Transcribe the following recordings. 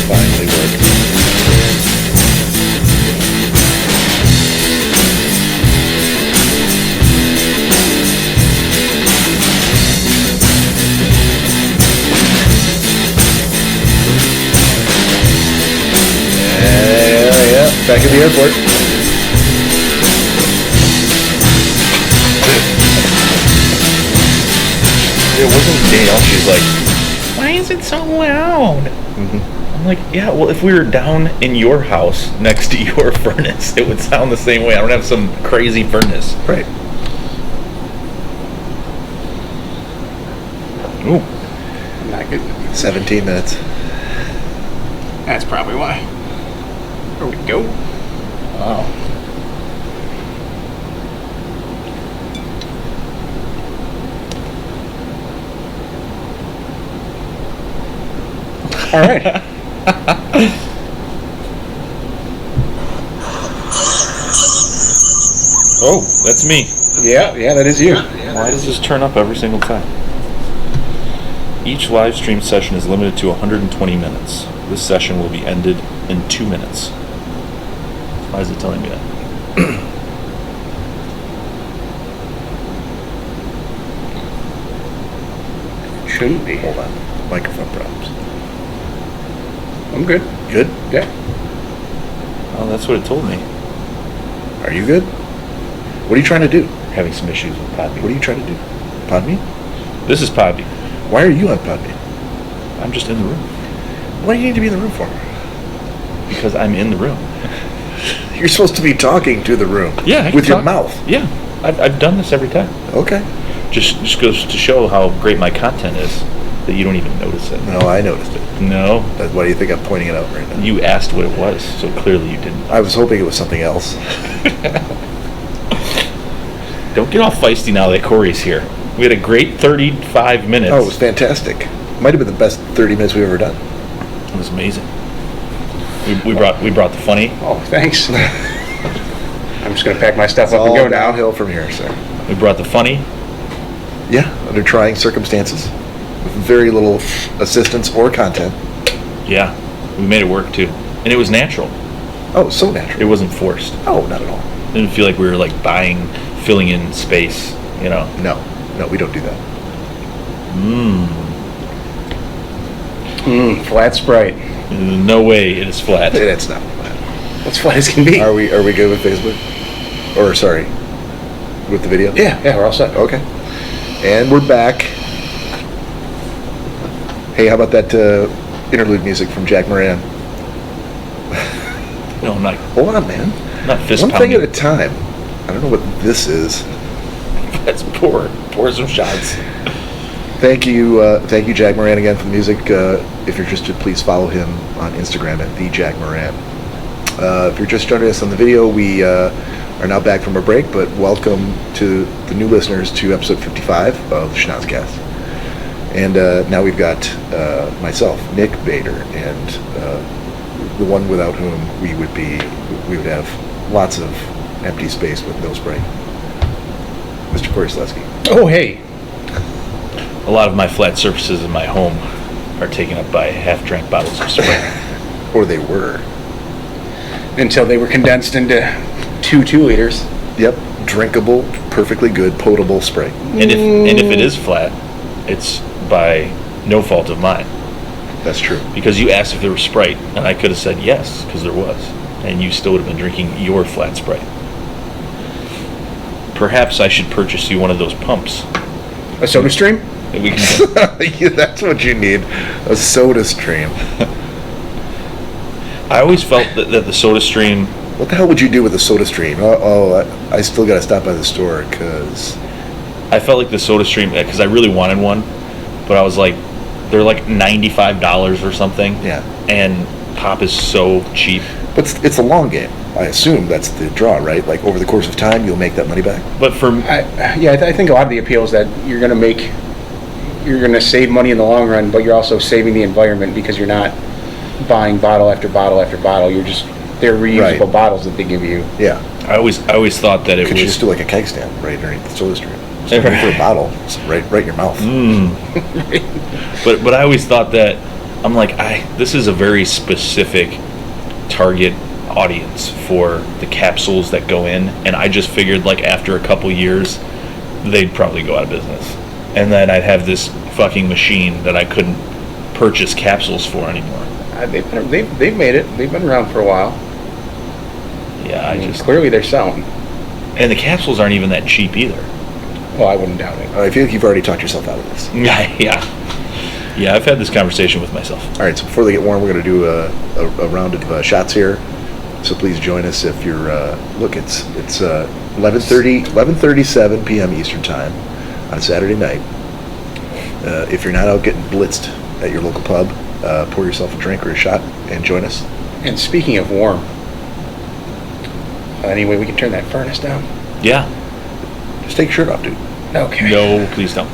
Finally worked. Yeah, back at the airport. It wasn't Danielle. She's like, why is it so loud? Mm-hmm. I'm like, yeah, well, if we were down in your house next to your furnace, it would sound the same way. I don't have some crazy furnace. Right. Ooh. Not good. 17 minutes. That's probably why. There we go. Wow. All right. Oh, that's me. Yeah, that is you. Why does this turn up every single time? Each live stream session is limited to 120 minutes. This session will be ended in 2 minutes. Why is it telling me that? Shouldn't be. Hold on. Microphone problems. I'm good. Good? Yeah. Oh, that's what it told me. Are you good? What are you trying to do? Having some issues with Podbean. What are you trying to do? Podbean? This is Podbean. Why are you on Podbean? I'm just in the room. What do you need to be in the room for? Because I'm in the room. You're supposed to be talking to the room. Yeah. I can with your talk. mouth. Yeah. I've done this every time. Okay. Just goes to show how great my content is that you don't even notice it. No, I noticed it. No. Why do you think I'm pointing it out right now? You asked what it was, so clearly you didn't. I was hoping it was something else. Don't get all feisty now that Cory's here. We had a great 35 minutes. Oh, it was fantastic. Might have been the best 30 minutes we've ever done. It was amazing. We brought the funny. Oh, thanks. I'm just gonna pack my stuff It's up and all go now. downhill from here, sir. We brought the funny. Yeah, under trying circumstances, with very little assistance or content. Yeah, we made it work too, and it was natural. Oh, so natural. It wasn't forced. Oh, not at all. It didn't feel like we were like filling in space. You know. No, we don't do that. Flat Sprite. No way it is flat. It's not flat. As flat as can be. Are we good with Facebook? Or sorry, with the video? Yeah, we're all set. Okay. And we're back. Hey, how about that interlude music from Jack Moran? No, I'm not. Hold on, man. Not fist One pounding. thing at a time. I don't know what this is. Let's pour some shots. Thank you, Jack Moran, again for the music. If you're interested, please follow him on Instagram at @thejackmoran. If you're just joining us on the video, we are now back from a break, but welcome to the new listeners to episode 55 of the Schnozzcast. And now we've got myself, Nick Bader, and the one without whom we would have lots of empty space with no spray, Mr. Cory Schnozzcast. Oh, hey. A lot of my flat surfaces in my home are taken up by half-drank bottles of spray. Or they were. Until they were condensed into 2 liters. Yep, drinkable, perfectly good, potable spray. And if it is flat, it's by no fault of mine. That's true. Because you asked if there was Sprite, and I could have said yes, because there was. And you still would have been drinking your flat Sprite. Perhaps I should purchase you one of those pumps. A soda stream? That we can Yeah, that's what you need, a soda stream. I always felt that the soda stream... What the hell would you do with a soda stream? I still got to stop by the store because... I felt like the soda stream, because I really wanted one, but I was like, they're like $95 or something. Yeah. And pop is so cheap. But it's a long game. I assume that's the draw, right? Like over the course of time, you'll make that money back. But for... I think a lot of the appeal is that you're going to save money in the long run, but you're also saving the environment because you're not buying bottle after bottle after bottle. They're reusable Right. bottles that they give you. Yeah. I always thought that it Could was... you just do like a keg stand right underneath the soda stream? Just wait for a bottle. It's right in your mouth. But I always thought that, I'm like, this is a very specific target audience for the capsules that go in, and I just figured like after a couple years they'd probably go out of business, and then I'd have this fucking machine that I couldn't purchase capsules for anymore. They've made it. They've been around for a while. Yeah, I mean, clearly they're selling. And the capsules aren't even that cheap either. Well, I wouldn't doubt it. I feel like you've already talked yourself out of this. Yeah, I've had this conversation with myself. All right, so before they get warm, we're going to do a round of shots here. So please join us if you're. Look, it's 11:37 p.m. Eastern time on Saturday night. If you're not out getting blitzed at your local pub, pour yourself a drink or a shot and join us. And speaking of warm, anyway, we can turn that furnace down. Yeah. Just take your shirt off, dude. Okay. No, please don't.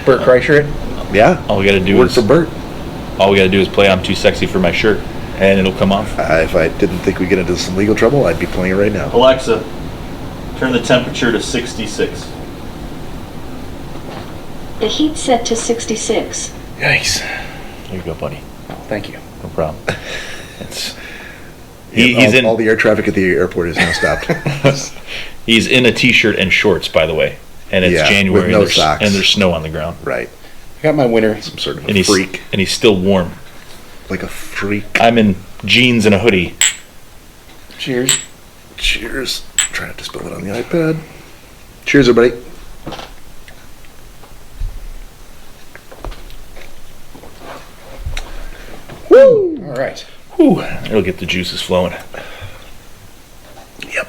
Bert Kreischer it? Yeah. All we got to do Work for Bert. All we got to do is play "I'm Too Sexy for My Shirt," and it'll come off. If I didn't think we'd get into some legal trouble, I'd be playing it right now. Alexa, turn the temperature to 66. The heat set to 66. Yikes. There you go, buddy. Oh, thank you. No problem. All the air traffic at the airport is now stopped. He's in a t-shirt and shorts, by the way, and it's January, with no socks, and there's snow on the ground. Right. I got my winter. Some sort of a freak. And he's still warm. Like a freak. I'm in jeans and a hoodie. Cheers. Cheers. Try not to spill it on the iPad. Cheers, everybody. Woo! All right. Whew. It'll get the juices flowing. Yep.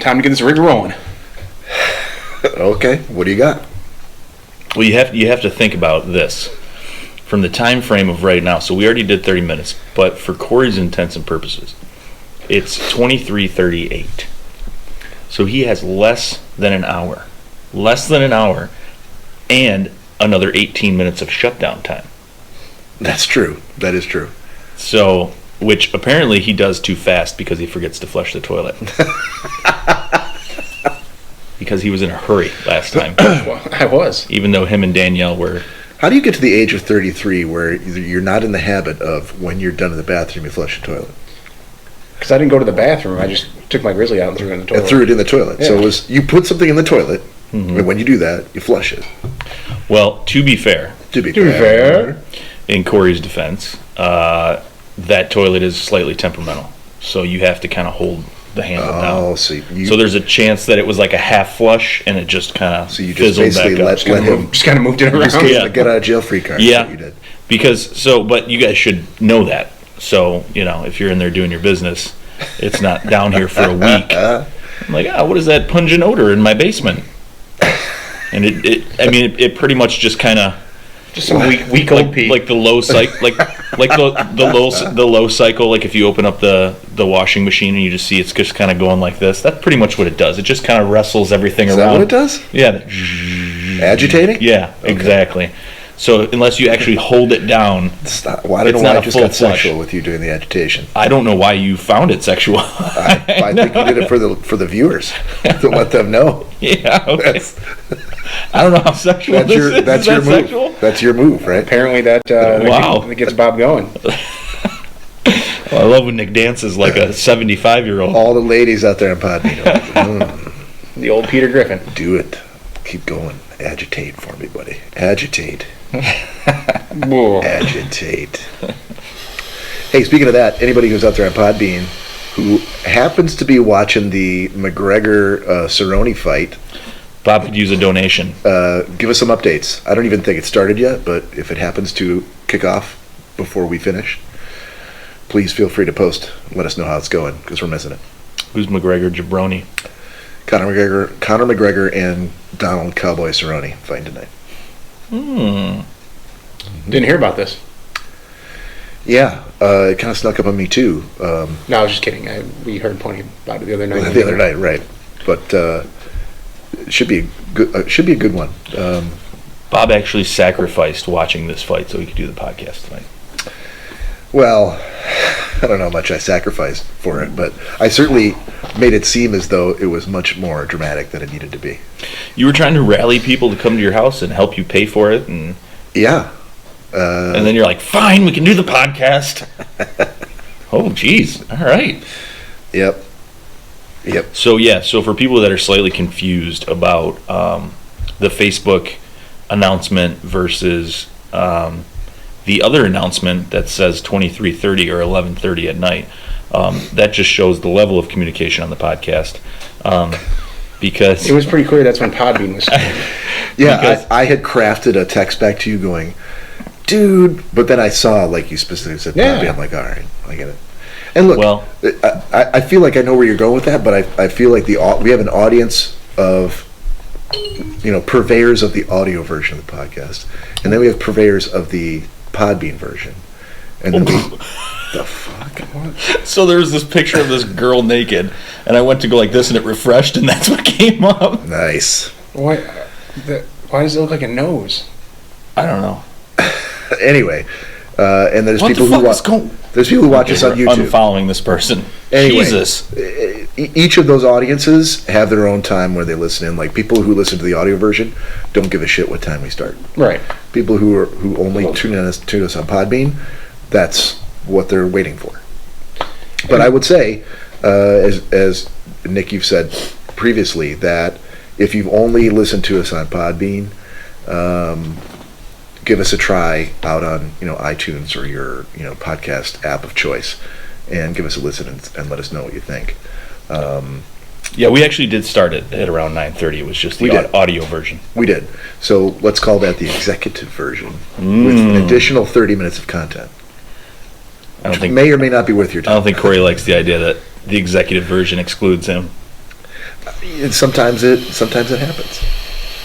Time to get this rig rolling. Okay. What do you got? Well, you have to think about this from the time frame of right now. So we already did 30 minutes, but for Cory's intents and purposes, it's 23:38. So he has less than an hour, and another 18 minutes of shutdown time. That's true. That is true. So, which apparently he does too fast because he forgets to flush the toilet. Because he was in a hurry last time. Well, I was. Even though him and Danielle were. How do you get to the age of 33 where you're not in the habit of when you're done in the bathroom, you flush the toilet? Because I didn't go to the bathroom. I just took my Grizzly out and threw it in the toilet. And threw it in the toilet. Yeah. So it was, you put something in the toilet, and when you do that, you flush it. Well, to be fair. In Cory's defense, that toilet is slightly temperamental. So you have to kind of hold the handle down. So there's a chance that it was like a half flush and it just kind of fizzled back up. Let him just kind of moved it around. Get out of jail free card. Yeah. You did. But you guys should know that. So, if you're in there doing your business, it's not down here for a week. I'm like, what is that pungent odor in my basement? And it pretty much just kind of. Just some weak old pee. Like the low cycle, like the low cycle. Like if you open up the washing machine and you just see it's just kind of going like this. That's pretty much what it does. It just kind of wrestles everything around. Is that what it does? Yeah. Agitating? Yeah, okay. Exactly. So unless you actually hold it down, stop. Well, I don't know why I just got sexual with you doing the agitation. I don't know why you found it sexual. I think you did it for the viewers to let them know. Yeah. Okay. I don't know how sexual that's your move. Sexual? That's your move, right? Apparently that gets Bob going. Well, I love when Nick dances like a 75-year-old. All the ladies out there in Podbean. The old Peter Griffin. Do it. Keep going. Agitate for me, buddy. Agitate. Agitate. Hey, speaking of that, anybody who's out there on Podbean who happens to be watching the McGregor-Cerrone fight, Bob could use a donation. Give us some updates. I don't even think it started yet, but if it happens to kick off before we finish, please feel free to post. Let us know how it's going, because we're missing it. Who's McGregor Jabroni? Conor McGregor and Donald Cowboy Cerrone fighting tonight. Didn't hear about this. Yeah, it kind of snuck up on me too. No, I was just kidding. We heard plenty about it the other night. The other night, right? But it should be a good one. Bob actually sacrificed watching this fight so he could do the podcast tonight. Well, I don't know how much I sacrificed for it, but I certainly made it seem as though it was much more dramatic than it needed to be. You were trying to rally people to come to your house and help you pay for it, and Yeah. and then you're like, fine, we can do the podcast. Oh, geez. All right. Yep. So for people that are slightly confused about the Facebook announcement versus the other announcement that says 23:30 or 11:30 at night, that just shows the level of communication on the podcast. Because It was pretty clear that's when Podbean was. Yeah, Because- I had crafted a text back to you going, dude, but then I saw, like you specifically said, Yeah. Bobby, I'm like, all right, I get it. And look, Well- I feel like I know where you're going with that, but I feel like we have an audience of, purveyors of the audio version of the podcast, and then we have purveyors of the Podbean version. And then the fuck? What? So there was this picture of this girl naked, and I went to go like this, and it refreshed, and that's what came up. Nice. Why does it look like a nose? I don't know. Anyway, and there's What people the who fuck is going? there's people who watch us on We're YouTube. unfollowing this person. Anyway, Jesus. Each of those audiences have their own time where they listen in. Like people who listen to the audio version don't give a shit what time we start. Right. People who only tune us on Podbean, that's what they're waiting for. But I would say, as Nick, you've said previously, that if you've only listened to us on Podbean, give us a try out on iTunes or your podcast app of choice, and give us a listen and let us know what you think. Yeah, we actually did start it at around 9:30. It was just We the did. audio version. We did. So let's call that the executive version with an additional 30 minutes of content. I don't think May or may not be worth your I time. don't think Cory likes the idea that the executive version excludes him. Sometimes it happens.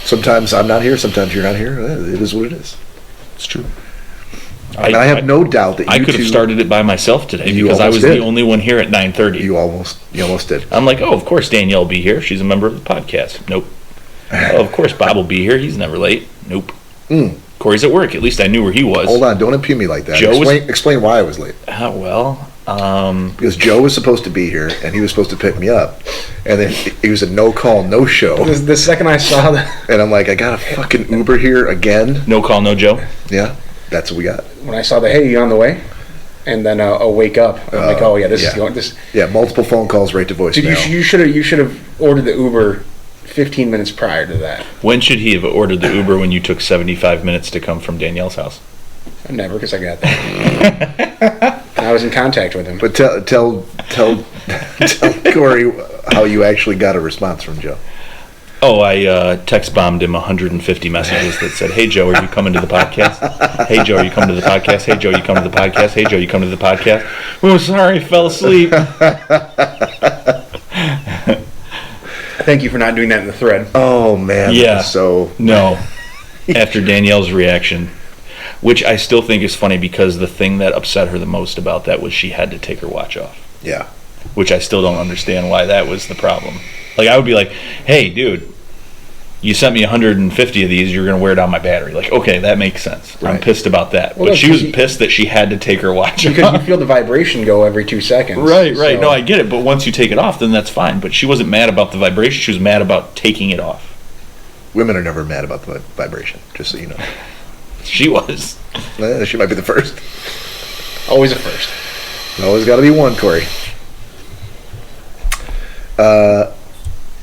Sometimes I'm not here. Sometimes you're not here. It is what it is. It's true. I have no doubt that I you could have two- started it by myself today You because I almost was did. the only one here at 9:30. You almost did. I'm like, oh, of course Danielle will be here. She's a member of the podcast. Nope. Oh, of course Bob will be here. He's never late. Nope. Cory's at work. At least I knew where he was. Hold on, don't impugn me like that. Joe was- Explain why I was late. Well, Because Joe was supposed to be here, and he was supposed to pick me up, and then he was a no call, no show, The second I saw that, and I'm like, I got a fucking Uber here again. no call, no Joe. Yeah, that's what we got. when I saw the hey, you on the way, and then a wake up, I'm like, oh yeah, this is yeah. going. This, Yeah, multiple phone calls right to voicemail. dude, you should have ordered the Uber 15 minutes prior to that. When should he have ordered the Uber when you took 75 minutes to come from Danielle's house? Never, because I got that. I was in contact with him. But tell Cory how you actually got a response from Joe. Oh, I text bombed him 150 messages that said, "Hey Joe, are you coming to the podcast? Hey Joe, are you coming to the podcast? Hey Joe, you come to the podcast? Hey Joe, you come to the podcast?" Oh, sorry, fell asleep. Thank you for not doing that in the thread. Oh man, Yeah. that was so No. After Danielle's reaction, which I still think is funny because the thing that upset her the most about that was she had to take her watch off, yeah. which I still don't understand why that was the problem. Like, I would be like, hey, dude, you sent me 150 of these, you're going to wear down my battery. Like, okay, that makes sense. I'm Right. pissed about that. Well, but look, she was you- pissed that she had to take her watch Because you off. feel the vibration go every 2 seconds. Right. so- No, I get it. But once you take it off, then that's fine. But she wasn't mad about the vibration. She was mad about taking it off. Women are never mad about the vibration, just so you know. She was. She might be the first. Always a first. Always got to be one, Cory.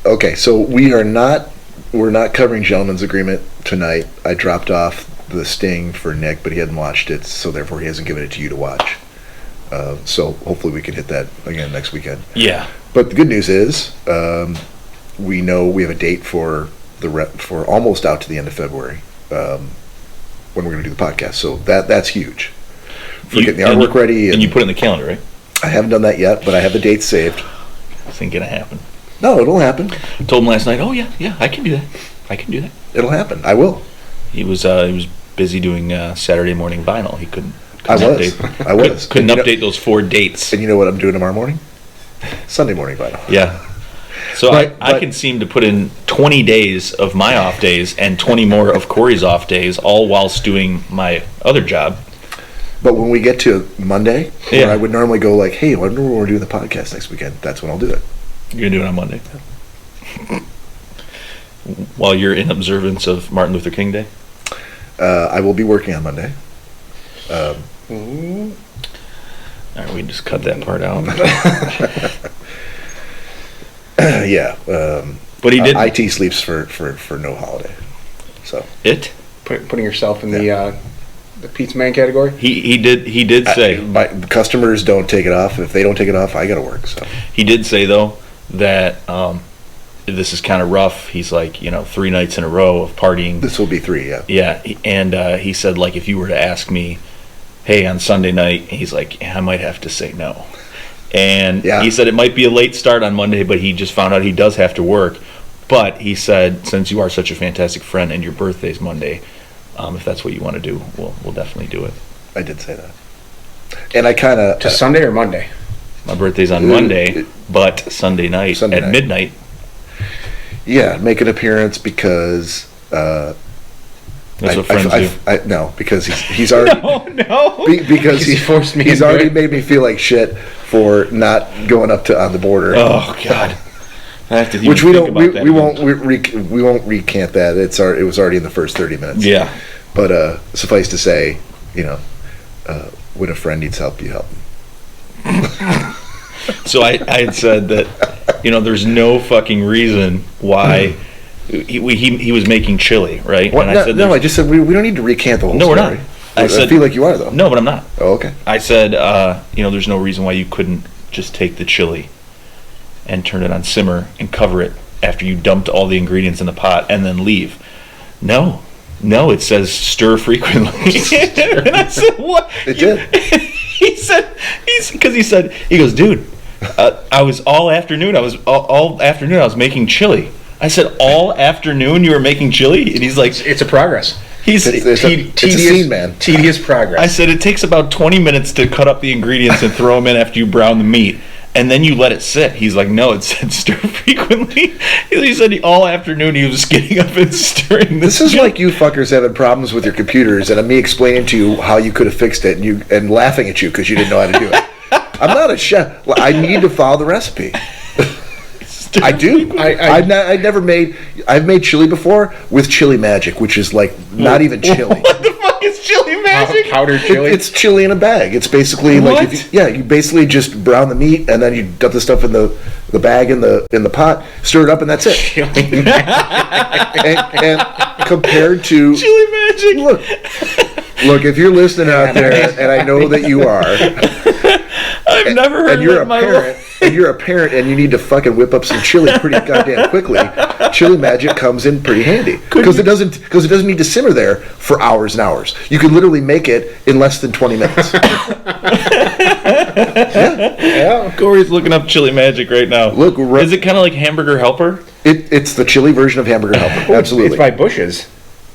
Okay, so we're not covering Gentleman's Agreement tonight. I dropped off the Sting for Nick, but he hadn't watched it, so therefore he hasn't given it to you to watch. So hopefully we can hit that again next weekend. Yeah. But the good news is, we know we have a date for for almost out to the end of February, when we're going to do the podcast. So that's huge. For getting the artwork ready. And you put it in the calendar, right? I haven't done that yet, but I have the dates saved. This ain't going to happen. No, it'll happen. Told him last night, oh, yeah, I can do that. I can do that. It'll happen. I will. He was busy doing Saturday morning vinyl. He couldn't I was. Couldn't And you know- update those 4 dates. And you know what I'm doing tomorrow morning? Sunday morning vinyl. Yeah. So But- I but- can seem to put in 20 days of my off days and 20 more of Cory's off days, all whilst doing my other job. But when we get to Monday, Yeah. where I would normally go like, hey, I wonder when we're doing the podcast next weekend, that's when I'll do it. You're going to do it on Monday. While you're in observance of Martin Luther King Day? I will be working on Monday. All right, we can just cut that part out. Yeah. But he did. IT sleeps for no holiday. So It? Putting yourself in the pizza man category. He did say. My customers don't take it off. If they don't take it off, I got to work. So He did say, though, that this is kind of rough. He's like, 3 nights in a row of partying. this will be 3. Yeah. Yeah, and he said, like, if you were to ask me, hey, on Sunday night, he's like, I might have to say no. And Yeah. he said it might be a late start on Monday, but he just found out he does have to work. But he said, since you are such a fantastic friend and your birthday's Monday, if that's what you want to do, we'll definitely do it. I did say that. And I kind of To Sunday or Monday? My birthday's on Monday, but Sunday night Sunday at night. midnight. make an appearance because That's what friends do. no, because he's already No. because He forced me he's into already it. made me feel like shit for not going up to on the border. Oh God. I have to even Which we think don't, about that we again. won't recant that. It was already in the first 30 minutes. Yeah. But suffice to say, when a friend needs help, you help. So I had said that, there's no fucking reason why he was making chili, right? What? And I said, I just said we don't need to recant the whole No, we're story. not. I said- feel like you are though. no, but I'm not. Oh, okay. I said, there's no reason why you couldn't just take the chili and turn it on simmer and cover it after you dumped all the ingredients in the pot and then leave. No, it says stir frequently. And I said, what? It did. He goes, dude, I was all afternoon. I was making chili. I said, all afternoon you were making chili? And he's like, It's a progress. it's a scene, man. Tedious progress. I said, it takes about 20 minutes to cut up the ingredients and throw them in after you brown the meat. And then you let it sit. He's like, no, it said stir frequently. He said all afternoon he was getting up and stirring This is like you fuckers having problems with your computers, and me explaining to you how you could have fixed it, and laughing at you because you didn't know how to do it. I'm not a chef. Well, I need to follow the recipe. I do. I've made chili before with Chili Magic, which is like not even chili. What the fuck is chili magic? Powdered chili. It's chili in a bag. It's basically like you basically just brown the meat and then you dump the stuff in the bag in the pot, stir it up, and that's it. and compared to Chili magic. look, if you're listening out there, and I know that you are, I've never heard and you're that a in my parent, life. and you're a parent, and you need to fucking whip up some chili pretty goddamn quickly, Chili Magic comes in pretty handy because it doesn't need to simmer there for hours and hours. You can literally make it in less than 20 minutes. Yeah. Cory's looking up chili magic right now. Look, is it kind of like Hamburger Helper? It's the chili version of Hamburger Helper. Absolutely. It's by Bush's.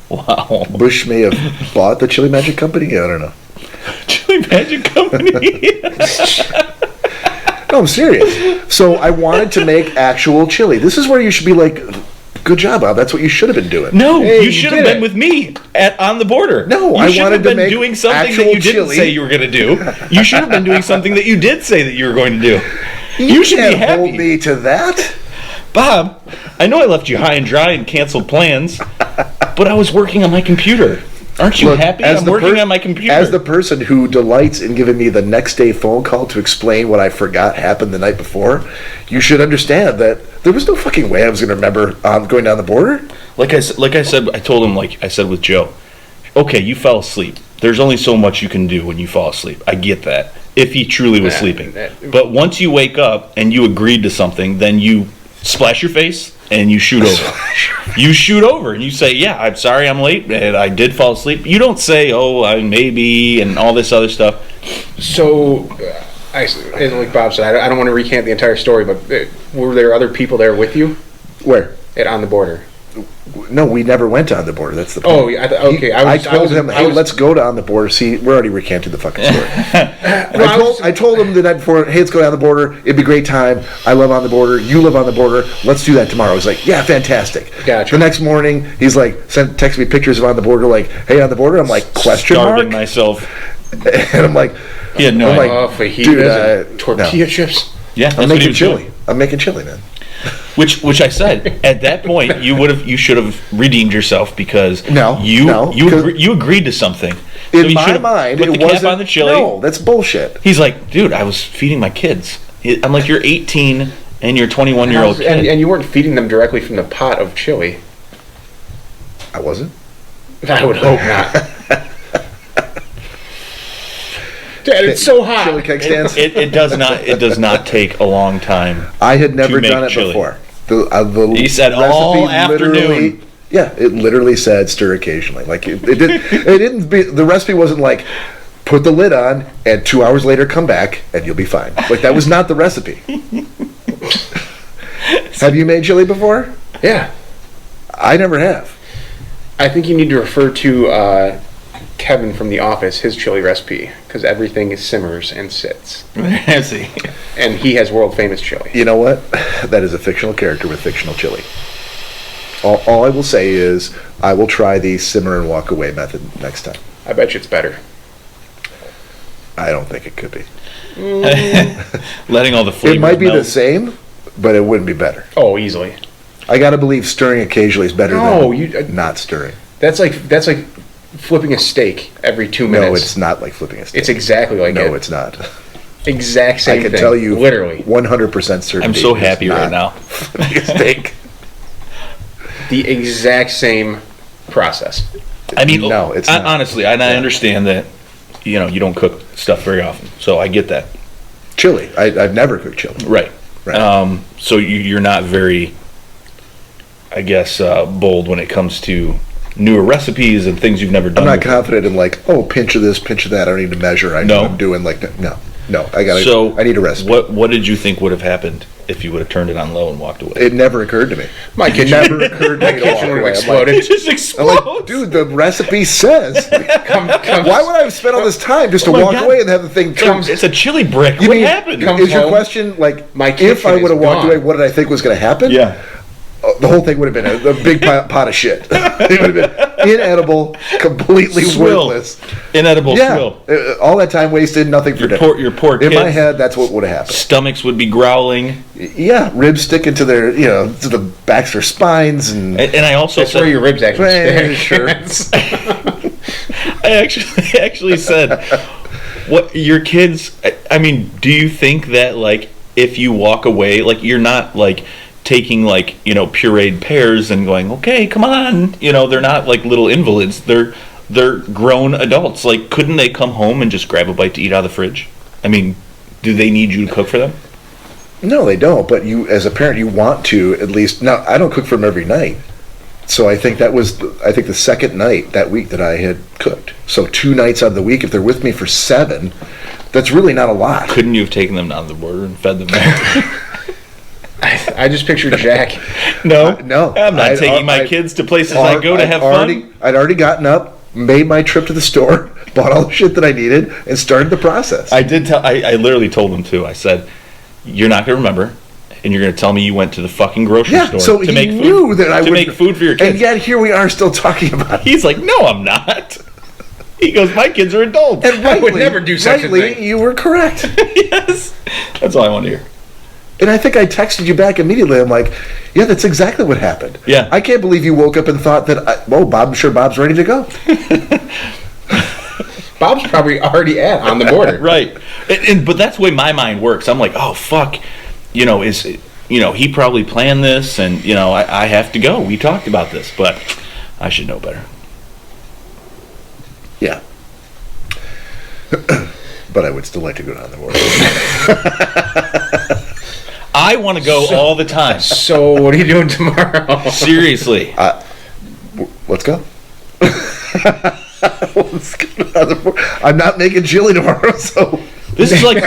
Wow. Bush may have bought the Chili Magic Company. I don't know. Chili magic company. No, I'm serious. So I wanted to make actual chili. This is where you should be like, good job, Bob. That's what you should have been doing. No, Hey, you you should have did been it. with me on the border. No, you I should wanted have to been make doing something that actual you didn't chili. say you were going to do. You should have been doing something that you did say that you were going to do. You should can't be happy. hold me to that. Bob, I know I left you high and dry and canceled plans, but I was working on my computer. Aren't you Look, happy? as I'm the working on my computer. As the person who delights in giving me the next day phone call to explain what I forgot happened the night before, you should understand that there was no fucking way I was going to remember going down the border. Like I said, I told him, like I said with Joe, okay, you fell asleep. There's only so much you can do when you fall asleep. I get that. If he truly was sleeping. But once you wake up and you agreed to something, then you splash your face and you shoot over. You shoot over and you say, yeah, I'm sorry I'm late and I did fall asleep. You don't say, oh, I maybe, and all this other stuff. So, like Bob said, I don't want to recant the entire story, but were there other people there with you Where? on the border? No, we never went on the border. That's the point. Oh, yeah, okay. I told him, hey, let's go down the border. See, we already recanted the fucking story. I told him the night before, hey, let's go down the border. It'd be a great time. I live on the border. You live on the border. Let's do that tomorrow. He's like, yeah, fantastic. Gotcha. The next morning, he's like, text me pictures of on the border, like, hey, on the border. I'm like, question mark? Starving myself. And I'm like, He had no I'm idea. like, Fajitas dude, and tortilla chips. Yeah, that's I'm what he making was chili. doing. I'm making chili, man. Which I said at that point you should have redeemed yourself because No, you agreed to something. So In you my should have mind, put it the cap wasn't. on the chili. No, that's bullshit. He's like, dude, I was feeding my kids. I'm like, you're 18 and you're 21-year-old kid. And you weren't feeding them directly from the pot of chili. I wasn't. I would hope not. Dad, it's so hot. Chili keg stands. It does not take a long time. I had never make done it chili. before. The He said recipe all literally- afternoon. Yeah, it literally said stir occasionally. Like it didn't be. The recipe wasn't like put the lid on and 2 hours later come back and you'll be fine. Like that was not the recipe. Have you made chili before? Yeah. I never have. I think you need to refer to Kevin from The Office, his chili recipe, because everything simmers and sits. See. And he has world famous chili. You know what? That is a fictional character with fictional chili. All I will say is I will try the simmer and walk away method next time. I bet you it's better. I don't think it could be. Letting all the flavors It might be melt. the same, but it wouldn't be better. Oh, easily. I gotta believe stirring occasionally is better No, than not stirring. That's like flipping a steak every 2 minutes. No, it's not like flipping a steak. It's exactly like No, it. it's not. Exact same I can thing. tell you Literally. 100% certainty. I'm so it's happy right not now. flipping a steak. The exact same process. I mean, No, it's not. honestly, and I understand that you don't cook stuff very often, so I get that. Chili. I've never cooked chili. Right. Right. So you're not very, I guess, bold when it comes to newer recipes and things you've never done. I'm not before. confident in like, oh, pinch of this, pinch of that. I don't need to measure. I know No. what I'm doing. Like, no. I need a recipe. What did you think would have happened if you would have turned it on low and walked away? It never occurred to me. My It kitchen- never occurred to me to walk kitchen would have away. exploded. It just I'm explodes. like, dude, the recipe says. Come, Why would I have spent all this time just to Oh my walk God. away and have the thing turn? It's a chili brick. You What mean- happened? Come- Is your home, question like, my if kitchen I would have is walked gone. away, what did I think was going to happen? Yeah. The whole thing would have been a big pot of shit. It would have been inedible, completely Swill. worthless. Inedible Yeah, swill. all that time wasted, nothing for dinner. Your poor In kids. my head, that's what would have happened. Stomachs would be growling. Yeah, ribs sticking to their, to the backs of their spines, and And I also That's said, where your ribs actually Eh, stick. sure. I actually said, what your kids? I mean, do you think that like if you walk away, like you're not like taking like pureed pears and going, okay, come on, they're not like little invalids. They're grown adults. Like, couldn't they come home and just grab a bite to eat out of the fridge? I mean, do they need you to cook for them? no, they don't. But you, as a parent, you want to at least. Now, I don't cook for them every night, so I think that was the second night that week that I had cooked. So 2 nights out of the week, if they're with me for 7, that's really not a lot. Couldn't you have taken them down to the border and fed them there? I just pictured Jack. No, No, I'm not taking my kids to places I go to have fun. I'd already gotten up, made my trip to the store, bought all the shit that I needed, and started the process. I did tell. I literally told them too. I said, "You're not going to remember, and you're going to tell me you went to the fucking grocery yeah, store so to he make food knew that I to would make food for your kids." and yet here we are still talking about it. He's like, "No, I'm not." He goes, "My kids are adults." And I would rightly- never do such a rightly, thing. You were correct. Yes, that's all I want to hear. And I think I texted you back immediately. I'm like, yeah, that's exactly what happened. Yeah. I can't believe you woke up and thought that, I'm sure Bob's ready to go. Bob's probably already on the border. Right, but that's the way my mind works. I'm like, "Oh fuck," he probably planned this, and I have to go. We talked about this, but I should know better. Yeah. But I would still like to go down the border. I want to go all the time. So what are you doing tomorrow? Seriously. Let's go. Let's go down the border. I'm not making chili tomorrow, so. This is like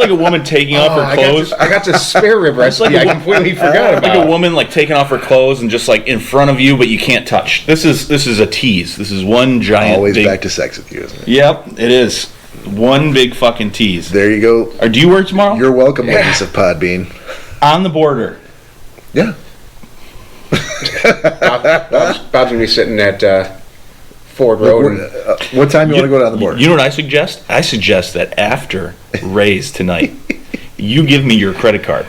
a woman taking off her clothes. I got the spare rib recipe. I completely forgot Like about. a woman like taking off her clothes and just like in front of you, but you can't touch. This is a tease. This is one giant. Always big, back to sex with you, isn't it? Yep, it is one big fucking tease. There you go. Or do you work tomorrow? You're welcome, ladies of Podbean. On the border. Yeah. Bob's gonna be sitting at Ford Road. And, What time you want to go down the border? You know what I suggest? I suggest that after Ray's tonight, you give me your credit card,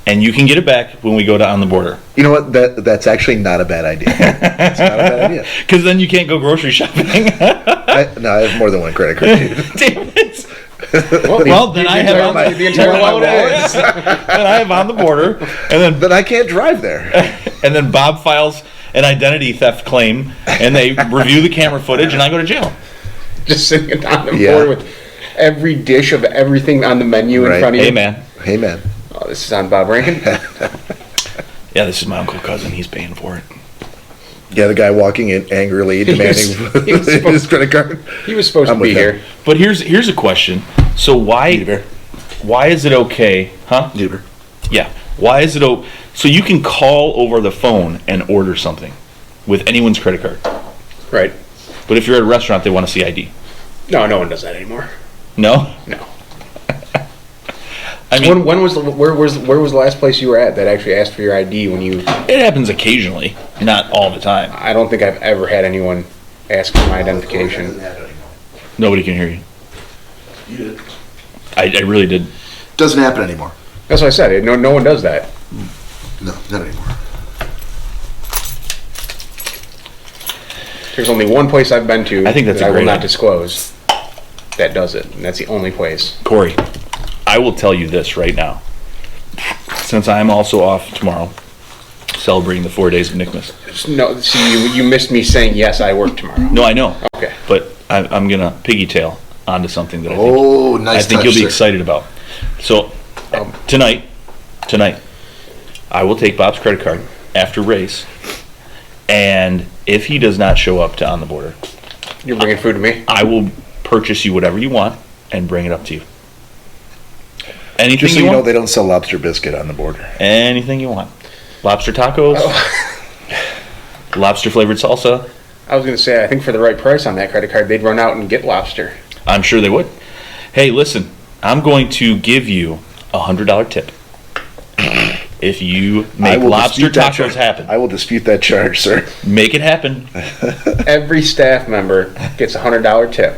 and you can get it back when we go down the border. You know what? That's actually not a bad idea. It's not a bad idea. Because then you can't go grocery shopping. I have more than one credit card. Dude. Damn it. well, then I have the entire my wallets. Then I have on the border, and But I can't drive there. then Bob files an identity theft claim, and they review the camera footage, and I go to jail. Just sitting on the Yeah. board with every dish of everything on the menu in Right. front of you. Hey, man. Hey, man. Oh, this is on Bob Rankin. Yeah, this is my uncle cousin. He's paying for it. Yeah, the guy walking in angrily demanding he was his credit card. He was supposed I'm to be with here. But here's a question. So why is it okay? Huh? Uber. Yeah. Why is it so you can call over the phone and order something with anyone's credit card? Right. But if you're at a restaurant, they want to see ID. No one does that anymore. No? No. I mean, Where was the last place you were at that actually asked for your ID when you? it happens occasionally, not all the time. I don't think I've ever had anyone ask for my identification. Nobody can hear you. You did. I really did. Doesn't happen anymore. That's what I said. No one does that. No, not anymore. There's only one place I've been to I think that's that a I will great not idea. disclose that does it, and that's the only place. Corey, I will tell you this right now. Since I'm also off tomorrow, celebrating the 4 days of Nickmas. No, see, you missed me saying yes. I work tomorrow. No, I know. Okay. But I'm going to piggytail onto something that Oh, nice I think touch, you'll be sir. excited about. So, tonight, I will take Bob's credit card after race, and if he does not show up to On the Border, You're bringing food to me. I will purchase you whatever you want and bring it up to you. Anything Just so you you know, want? they don't sell lobster biscuit on the border. Anything you want. Lobster tacos, lobster flavored salsa. I was going to say, I think for the right price on that credit card, they'd run out and get lobster. I'm sure they would. Hey, listen, I'm going to give you a $100 tip if you I make will lobster dispute that tacos charge. happen. I will dispute that charge, sir. Make it happen. Every staff member gets a $100 tip.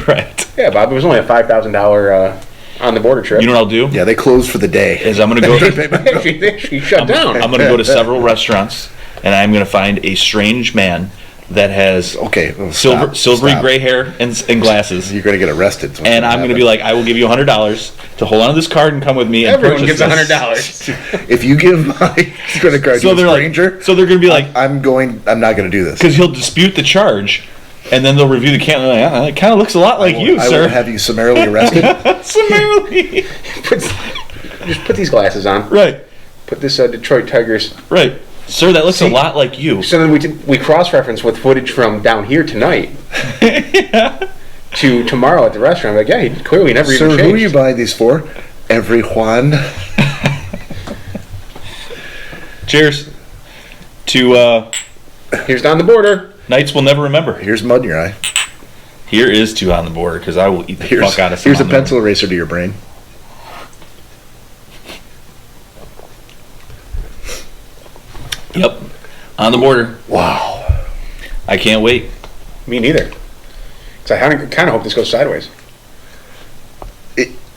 Right. Yeah, Bob, it was only a $5,000 on the border trip. You know what I'll do? Yeah, they closed for the day. Is I'm going to go. they actually shut down. I'm going to go to several restaurants, and I'm going to find a strange man that has Okay, well, silvery stop. gray hair and glasses. You're going to get arrested. And I'm going to be like, I will give you $100 to hold on to this card and come with me. And Everyone purchase gets this. $100. If you give my credit card So to they're a like, stranger, so they're going to be like, I'm not going to do this. because he'll dispute the charge, and then they'll review the can. Like, "Ah, it kind of looks a lot like you, I sir. will have you summarily arrested. Summarily. Just put these glasses on. Right, Put this Detroit Tigers. right, sir. That looks a See? lot like you. So then we cross-reference with footage from down here tonight to tomorrow at the restaurant. Like, yeah, he clearly never Sir, even who are changed. you buying these for? Everyone. Cheers to Here's down the border. nights we'll never remember. Here's mud in your eye. Here is to On the Border, because I will eat the fuck out of some Here's a On the Border. pencil eraser to your brain. Yep, On the Border. Wow. I can't wait. Me neither. So I kind of hope this goes sideways.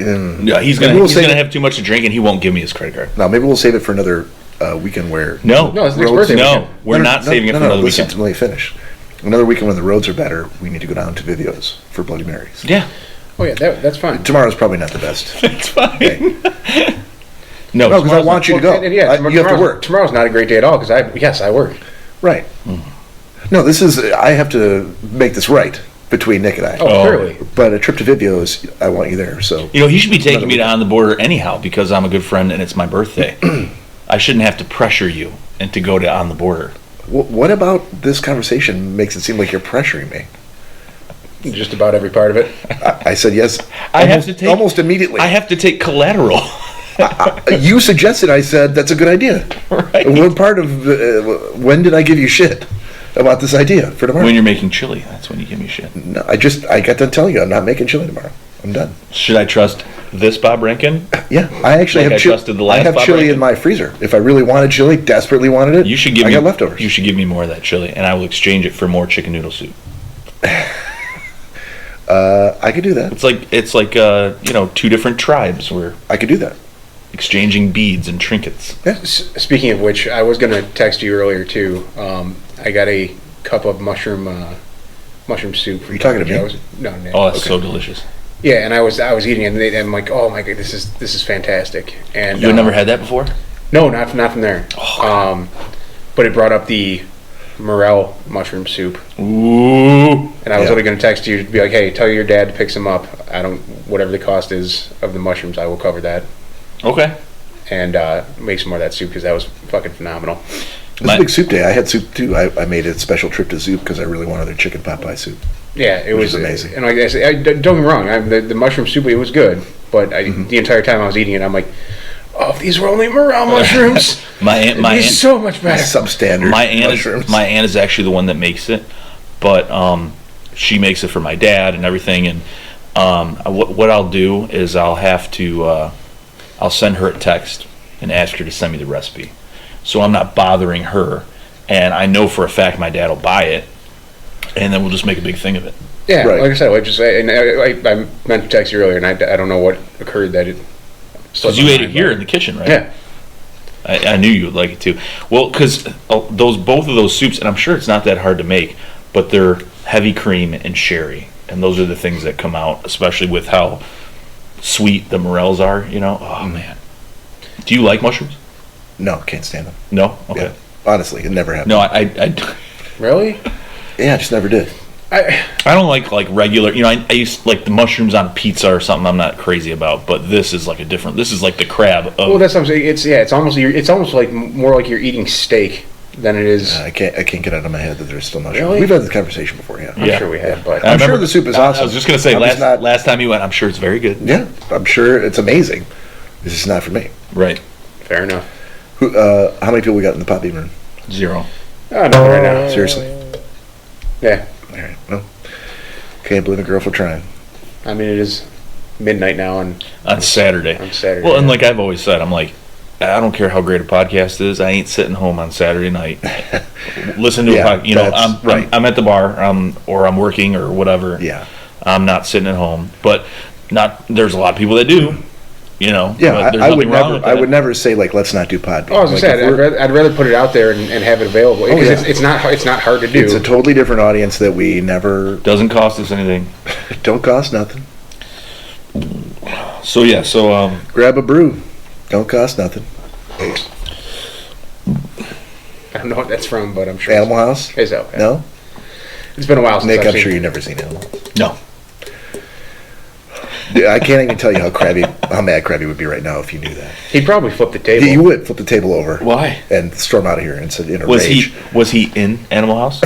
Yeah, he's Maybe gonna we'll save it- have too much to drink, and he won't give me his credit card. Now, maybe we'll save it for another weekend where... No, No, it's next Roads- birthday no, weekend. we're not saving it for another listen, weekend. Let me finish. Another weekend when the roads are better, we need to go down to Vivio's for Bloody Marys. Yeah, Oh yeah, that's fine. Tomorrow's probably not the best. it's fine. Okay. No, No, because I tomorrow's want you to go. And yeah, You have to tomorrow's- work. Tomorrow's not a great day at all because I work. Right. No, I have to make this right between Nick and I. Oh, Oh. clearly. But a trip to Vivio's, I want you there, so... You know, he should be taking me to On the Border anyhow because I'm a good friend and it's my birthday. I shouldn't have to pressure you and to go to On the Border. What about this conversation makes it seem like you're pressuring me? Just about every part of it. I said yes I have to take- almost immediately. I have to take collateral. You suggested, I said, that's a good idea. Right. What part of... when did I give you shit about this idea for tomorrow? When you're making chili, that's when you give me shit. No, I got done telling you I'm not making chili tomorrow. I'm done. Should I trust this Bob Rankin, Yeah, I actually Like have I trusted the I last have Bob chili Rankin? in my freezer. If I really wanted chili, desperately wanted it, you should give I me got leftovers. You should give me more of that chili, and I will exchange it for more chicken noodle soup. I could do that. It's like two different tribes where I could do that. exchanging beads and trinkets. Yeah. Speaking of which, I was going to text you earlier too. I got a cup of mushroom soup. Are you talking to me? No, Nick. Oh, that's Okay. so delicious. Yeah, and I was eating it, and I'm like, oh my god, this is fantastic. And You had never had that before? No, not from there. Oh. But it brought up the morel mushroom soup, Ooh. and I was Yeah. literally going to text you to be like, hey, tell your dad to pick some up. Whatever the cost is of the mushrooms, I will cover that, Okay. and make some more of that soup because that was fucking phenomenal. It was a big soup day. I had soup too. I made a special trip to Zoop because I really wanted their chicken pot pie soup. Yeah, it Which was is amazing. And like I said, don't get me wrong, the mushroom soup, it was good, but the entire time I was eating it, I'm like, oh, if these were only morel mushrooms, My aunt, it'd be so much better. Substandard mushrooms. my aunt is actually the one that makes it, but she makes it for my dad and everything. And what I'll do is I'll have to I'll send her a text and ask her to send me the recipe, so I'm not bothering her, and I know for a fact my dad will buy it, and then we'll just make a big thing of it. Yeah, Right. like I said, I meant to text you earlier, and I don't know what occurred that it. Because you ate it here in the kitchen, right? Yeah. I knew you would like it too. Well, because both of those soups, and I'm sure it's not that hard to make, but they're heavy cream and sherry, and those are the things that come out, especially with how sweet the morels are. Oh man, do you like mushrooms? No, can't stand them. No. Okay. Yeah. Honestly, it never happened. No, I Really? Yeah, I just never did. I don't like regular. I used like the mushrooms on pizza or something. I'm not crazy about, but this is like a different. This is like the crab. well, that's what I'm saying. It's almost like more like you're eating steak than it is. I can't get out of my head that there's still mushrooms. Really? We've had this conversation before, yeah. I'm sure we have, but I'm sure the soup is awesome. I was just gonna say I'm just last time you went, I'm sure it's very good. Yeah, I'm sure it's amazing. This is not for me. Right. fair enough. How many people we got in the Podbean room? 0. Oh, no, right now. Seriously? Yeah, All right. Well, can't blame a girl for trying. I mean it is midnight now, and On Saturday. On Saturday, Well, and yeah. like I've always said, I'm like, I don't care how great a podcast is. I ain't sitting home on Saturday night. Listen to Yeah, a podcast. that's right. I'm at the bar, or I'm working or whatever. Yeah. I'm not sitting at home. But there's a lot of people that do. Yeah, but there's I would nothing wrong never. with I that. would never say like let's not do Podbean. oh, I was Like, gonna if say we're- I'd rather put it out there and have it available because yeah. it's not hard to do. It's a totally different audience that we never Doesn't cost us anything. don't cost nothing. So yeah. So Grab a brew, don't cost nothing. I don't know what that's from, but I'm sure. Animal House? It's okay. No, It's been a while since Nick. I've I'm seen sure it. you've never seen Animal. no. I can't even tell you how mad Krabby would be right now if you knew that. He'd probably flip the table. He would flip the table over. Why? And storm out of here and sit in a Was rage. he in Animal House?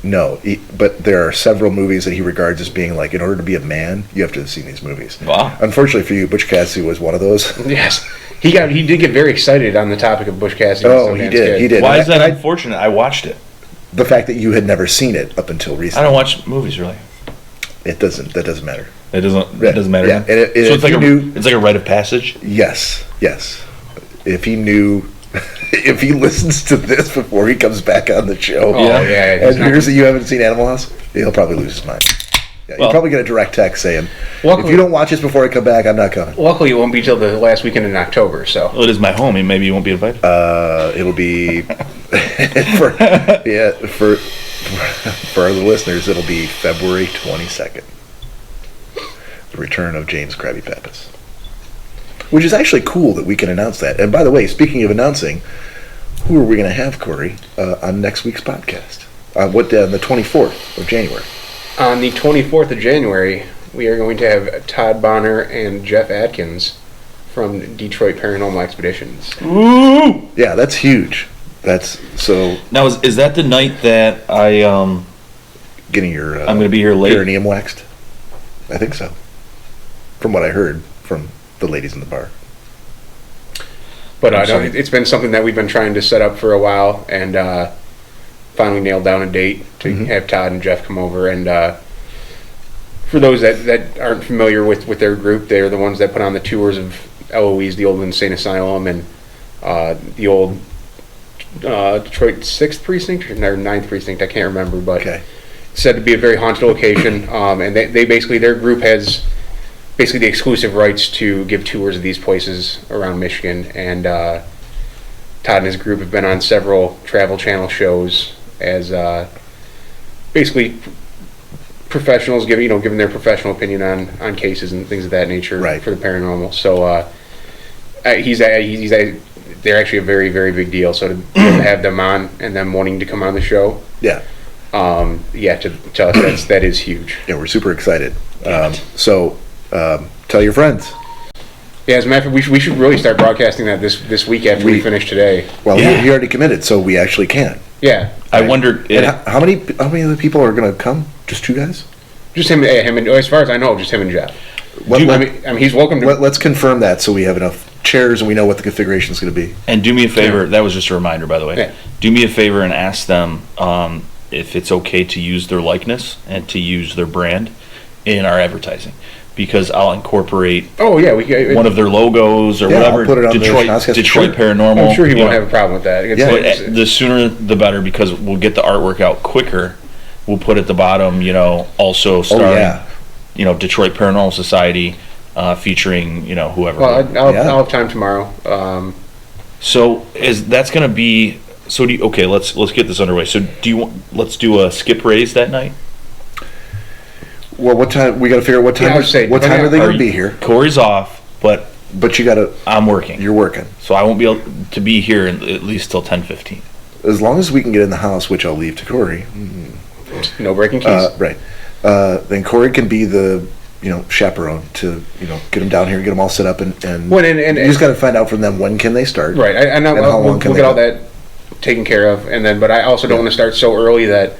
No, but there are several movies that he regards as being like, in order to be a man, you have to have seen these movies. Wow. Unfortunately for you, Butch Cassidy was one of those. Yes, he did get very excited on the topic of Bush Cassidy. and Oh, he Sundance did. Kid. He did. Why And is that I- unfortunate? I watched it. The fact that you had never seen it up until I recently. don't watch movies really. That doesn't matter. It doesn't matter. Yeah, and So if it's like you knew- it's like a rite of passage. Yes. If he knew, if he listens to this before he comes back on the show, Oh, yeah, he's and not- hears that you haven't seen Animal House, he'll probably lose his mind. Yeah, Well- you'll probably get a direct text saying, Luckily- if you don't watch this before I come back, I'm not coming. Luckily, it won't be till the last weekend in October. So Well, it is my home, and maybe you won't be invited. It'll be for the listeners. It'll be February 22nd. The return of James Krabby Pappas, which is actually cool that we can announce that. And by the way, speaking of announcing, who are we going to have, Cory, on next week's podcast? On the 24th of January? on the 24th of January, we are going to have Todd Bonner and Jeff Atkins from Detroit Paranormal Expeditions. Ooh! Yeah, that's huge. That's so Now is that the night that I'm getting your going to be here late? perineum waxed. I think so. From what I heard from the ladies in the bar. But I'm sorry. it's been something that we've been trying to set up for a while, and finally nailed down a date to Mhm. have Todd and Jeff come over. And for those that aren't familiar with their group, they're the ones that put on the tours of LOE's, the old Insane Asylum, and the old Detroit 6th Precinct, or 9th Precinct, I can't remember, but said to be a very haunted location. And they basically, their group has basically the exclusive rights to give tours of these places around Michigan. And Todd and his group have been on several Travel Channel shows as basically professionals giving their professional opinion on cases and things of that nature for the paranormal. So they're actually a very, very big deal. So to have them on and them wanting to come on the show, to tell us that is huge. Yeah, we're super excited. So tell your friends. Yeah, as a matter of fact, we should really start broadcasting that this week after we finish today. Well, he already committed, so we actually can. Yeah. I wondered... how many other people are going to come? Just 2 guys? Just him and, as far as I know, just him and Jeff. He's welcome to... Let's confirm that so we have enough chairs and we know what the configuration is going to be. And do me a favor, that was just a reminder, by the way. Yeah. Do me a favor and ask them if it's okay to use their likeness and to use their brand in our advertising. Because I'll incorporate one of their logos or whatever. I'll put it on Detroit Paranormal. I'm sure he won't have a problem with that. The sooner the better, because we'll get the artwork out quicker. We'll put at the bottom, also starring, Detroit Paranormal Society, featuring, whoever. Well, I'll have time tomorrow. So that's going to be. So let's get this underway. So let's do a skip raise that night. Well, what time? We got to figure out what time. What time are they going to be here? Corey's off, but you got to. I'm working. You're working, so I won't be able to be here at least till 10:15. As long as we can get in the house, which I'll leave to Cory. No breaking keys. Right. Then Cory can be the chaperone to get them down here, get them all set up, and you just got to find out from them when can they start. Right. I know. We'll get all that taken care of, but I also don't want to start so early that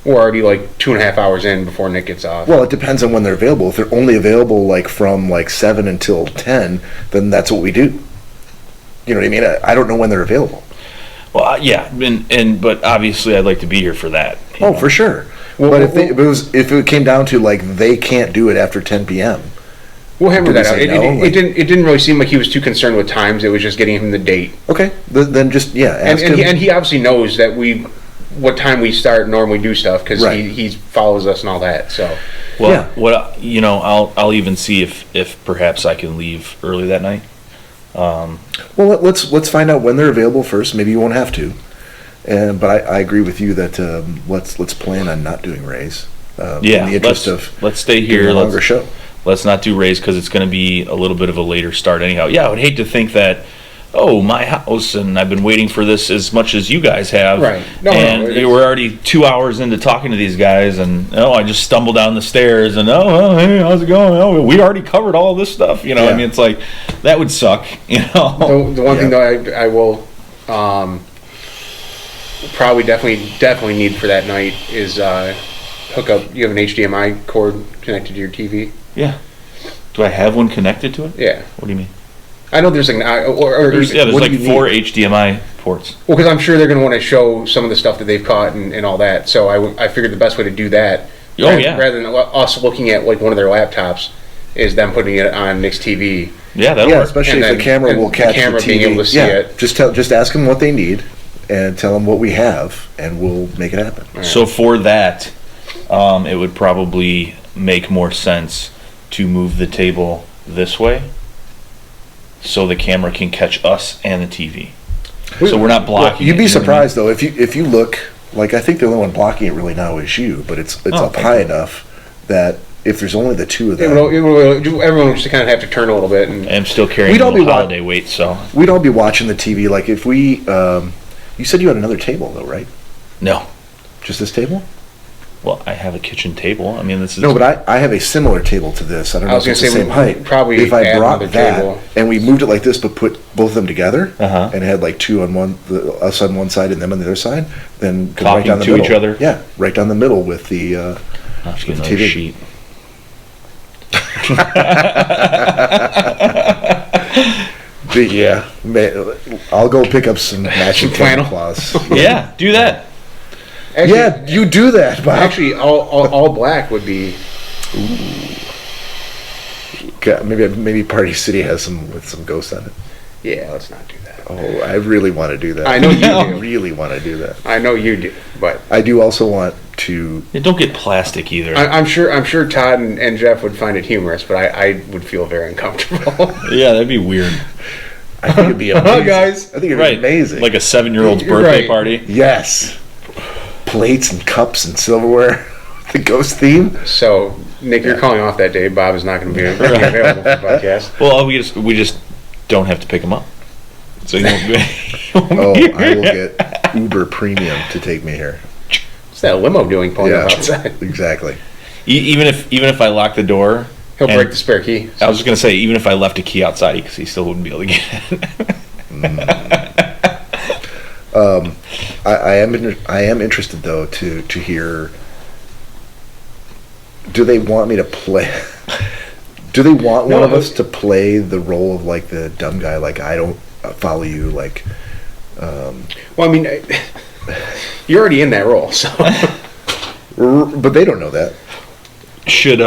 we're already like 2.5 hours in before Nick gets off. Well, it depends on when they're available. If they're only available from 7 until 10, then that's what we do. You know what I mean? I don't know when they're available. Well, but obviously I'd like to be here for that. For sure. But if it came down to they can't do it after 10 p.m. We'll hammer that out. It didn't really seem like he was too concerned with times. It was just getting him the date. Okay, then just ask him. And he obviously knows that what time we start normally do stuff because he follows us and all that. So I'll even see if perhaps I can leave early that night. Well, let's find out when they're available first. Maybe you won't have to. But I agree with you that let's plan on not doing Rays. In the interest let's stay here. A longer show. Let's not do Rays because it's going to be a little bit of a later start anyhow. Yeah, I would hate to think that. Oh, my house, and I've been waiting for this as much as you guys have. Right. We're already 2 hours into talking to these guys, and I just stumbled down the stairs, and hey, how's it going? Oh, we already covered all this stuff. I mean, it's like that would suck. The one thing that I will probably definitely need for that night is hook up. You have an HDMI cord connected to your TV. Yeah. Do I have one connected to it? Yeah. What do you mean? I know there's there's 4 HDMI ports. Well, because I'm sure they're going to want to show some of the stuff that they've caught and all that. So I figured the best way to do that, rather than us looking at one of their laptops, is them putting it on Nick's TV. Yeah, that'll work. Especially if the camera will catch the TV. Being able to see it. Just ask them what they need, and tell them what we have, and we'll make it happen. Right. So for that, it would probably make more sense to move the table this way, so the camera can catch us and the TV. So we're not blocking. You'd be surprised though if you look. I think the only one blocking it really now is you, but it's up high enough that if there's only the two of them, everyone would just kind of have to turn a little bit. And I'm still carrying a little holiday weight, so we'd all be watching the TV. If we, you said you had another table though, right? No, just this table. Well, I have a kitchen table. I mean, this is... No, but I have a similar table to this. I don't know if it's the same height. Probably if I brought that table. And we moved it like this, but put both of them together, and had two on us on one side and them on the other side, then talking right down the to middle. Each other. Yeah, right down the middle with the TV sheet. I'll go pick up some matching tablecloths. Yeah, do that. Actually, you do that, Bob. Actually, all black would be Okay, maybe Party City has some ghosts on it. Yeah, let's not do that. Oh, I really want to do that. I know you I do. really want to do that. I know you do, but I do also want to. Yeah, don't get plastic either. I'm sure Todd and Jeff would find it humorous, but I would feel very uncomfortable. Yeah, that'd be weird. I think it'd be amazing. Guys. I think it'd be Right. amazing. Like a 7-year-old's You're birthday right. party. yes, plates and cups and silverware. The ghost theme. So, Nick, you're calling off that day. Bob is not going to be available for the podcast. Well, we just don't have to pick them up. So you won't be. Oh, I will get Uber Premium to take me here. What's that limo doing pulling up outside? Exactly. Even if I lock the door, He'll and- break the spare key. I was just gonna say, even if I left a key outside, because he still wouldn't be able to get it. I am interested though to hear. Do they want me to play? Do they want one of us to play the role of like the dumb guy? Like I don't follow you. Like, Well, I mean, you're already in that role, so. but they don't know that. Should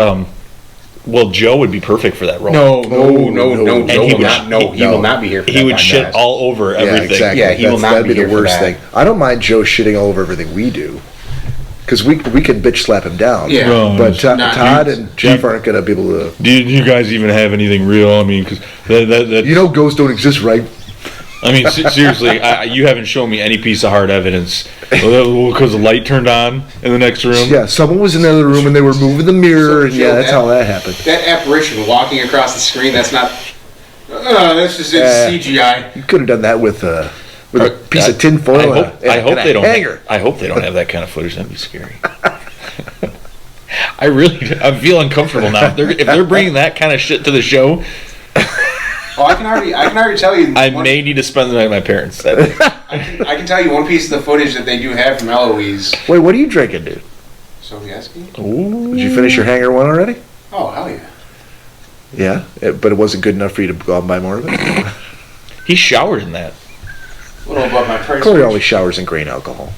well, Joe would be perfect for that role. No, And Joe he will would- not. No, he will not be here for He that would shit podcast. all over everything. Yeah, exactly. Yeah, he will not that'd be be here the for worst that. thing. I don't mind Joe shitting all over everything we do, because we can bitch slap him down. Yeah. No, But not Todd you. and Jeff aren't gonna be able to. Do you guys even have anything real? I mean, because that You know, ghosts don't exist, right? I mean, seriously, you haven't shown me any piece of hard evidence because the light turned on in the next room. Yeah, someone was in the other room and they were moving the mirror, So, and Joe, yeah, that's that- how that happened. That apparition walking across the screen, that's not. That's just CGI. You could have done that with a piece of tin foil. I hope they don't. Hanger. I hope they don't have that kind of footage. That'd be scary. I feel uncomfortable now. If they're bringing that kind of shit to the show, Oh, I can already tell you. I may need to spend the night with my parents. I can tell you one piece of the footage that they do have from Eloise. Wait, what are you drinking, dude? Sobieski? Did you finish your hanger one already? Oh, hell yeah. Yeah, but it wasn't good enough for you to go out and buy more of it? He showered in that. A little above my price Cory range. always showers in grain alcohol.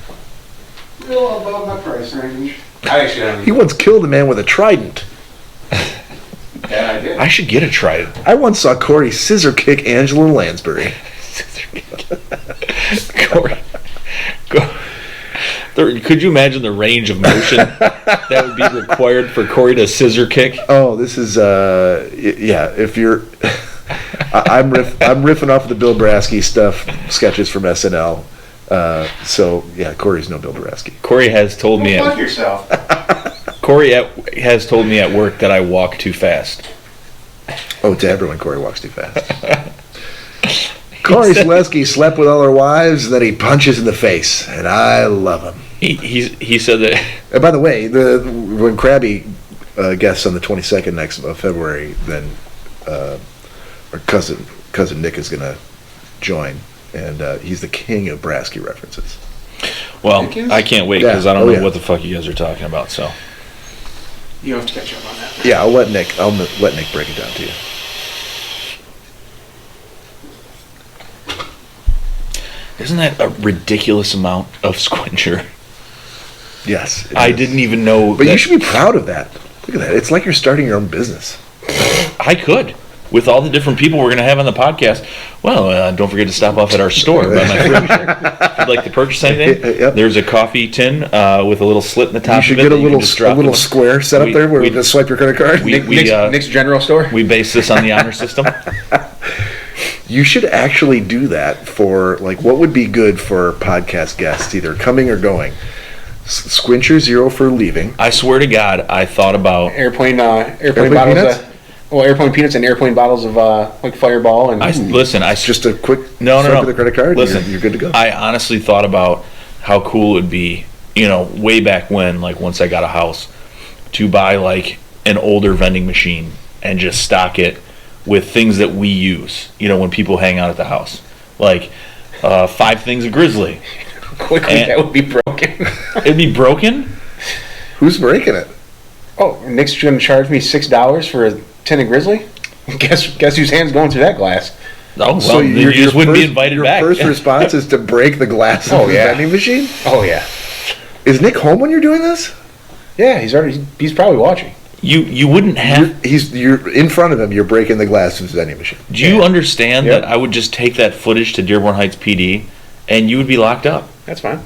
A little above my price range. I actually don't He once killed a man with a trident. that I did. I should get a trident. I once saw Cory scissor kick Angela Lansbury. Cory. Could you imagine the range of motion that would be required for Cory to scissor kick? Oh, this is yeah. If you're, I'm riffing off the Bill Brasky stuff, sketches from SNL. So yeah, Cory's no Bill Brasky. Cory has told me Fuck yourself. has told me at work that I walk too fast. Oh, to everyone, Cory walks too fast. Cory Selesky slept with all her wives, and then he punches in the face, and I love him. He said that. And by the way, when Krabby guests on the 22nd of February, then our cousin Nick is going to join, and he's the king of Brasky references. Well, Nick is? I can't wait because Yeah. I don't Oh, know yeah. what the fuck you guys are talking about. So You have to catch up on that. Yeah, I'll let Nick break it down to you. isn't that a ridiculous amount of squincher? Yes, it I is. didn't even know. But that you should be proud of that. Look at that. It's like you're starting your own business. I could. With all the different people we're going to have on the podcast. Well, don't forget to stop off at our store by my fridge. If you'd like to purchase anything, Yep. there's a coffee tin with a little slit in the top You should of it. get a that you can little just drop in. square set up there where you just swipe your credit card. Nick's General Store? We base this on the honor system. You should actually do that for, like, what would be good for podcast guests, either coming or going. Squincher 0 for leaving. I swear to God, I thought about. Airplane Airplane bottles. peanuts? Airplane peanuts and airplane bottles of like Fireball and. Just a quick No. swipe of the credit card. Listen, you're good to go. I honestly thought about how cool it would be, way back when, like once I got a house, to buy like an older vending machine and just stock it with things that we use. When people hang out at the house, like 5 things of Grizzly. Quickly, that would be broken. It'd be broken. Who's breaking it? Oh, Nick's going to charge me $6 for a tin of Grizzly? Guess whose hand's going through that glass? Oh well, then you just wouldn't be invited back. Your first response is to break the glass Oh, of the yeah. vending machine? Oh yeah, Is Nick home when you're doing this? yeah. He's probably watching. You wouldn't have. You're in front of him. You're breaking the glass of his vending machine. Do you understand Yep. that I would just take that footage to Dearborn Heights PD, and you would be locked up, That's fine.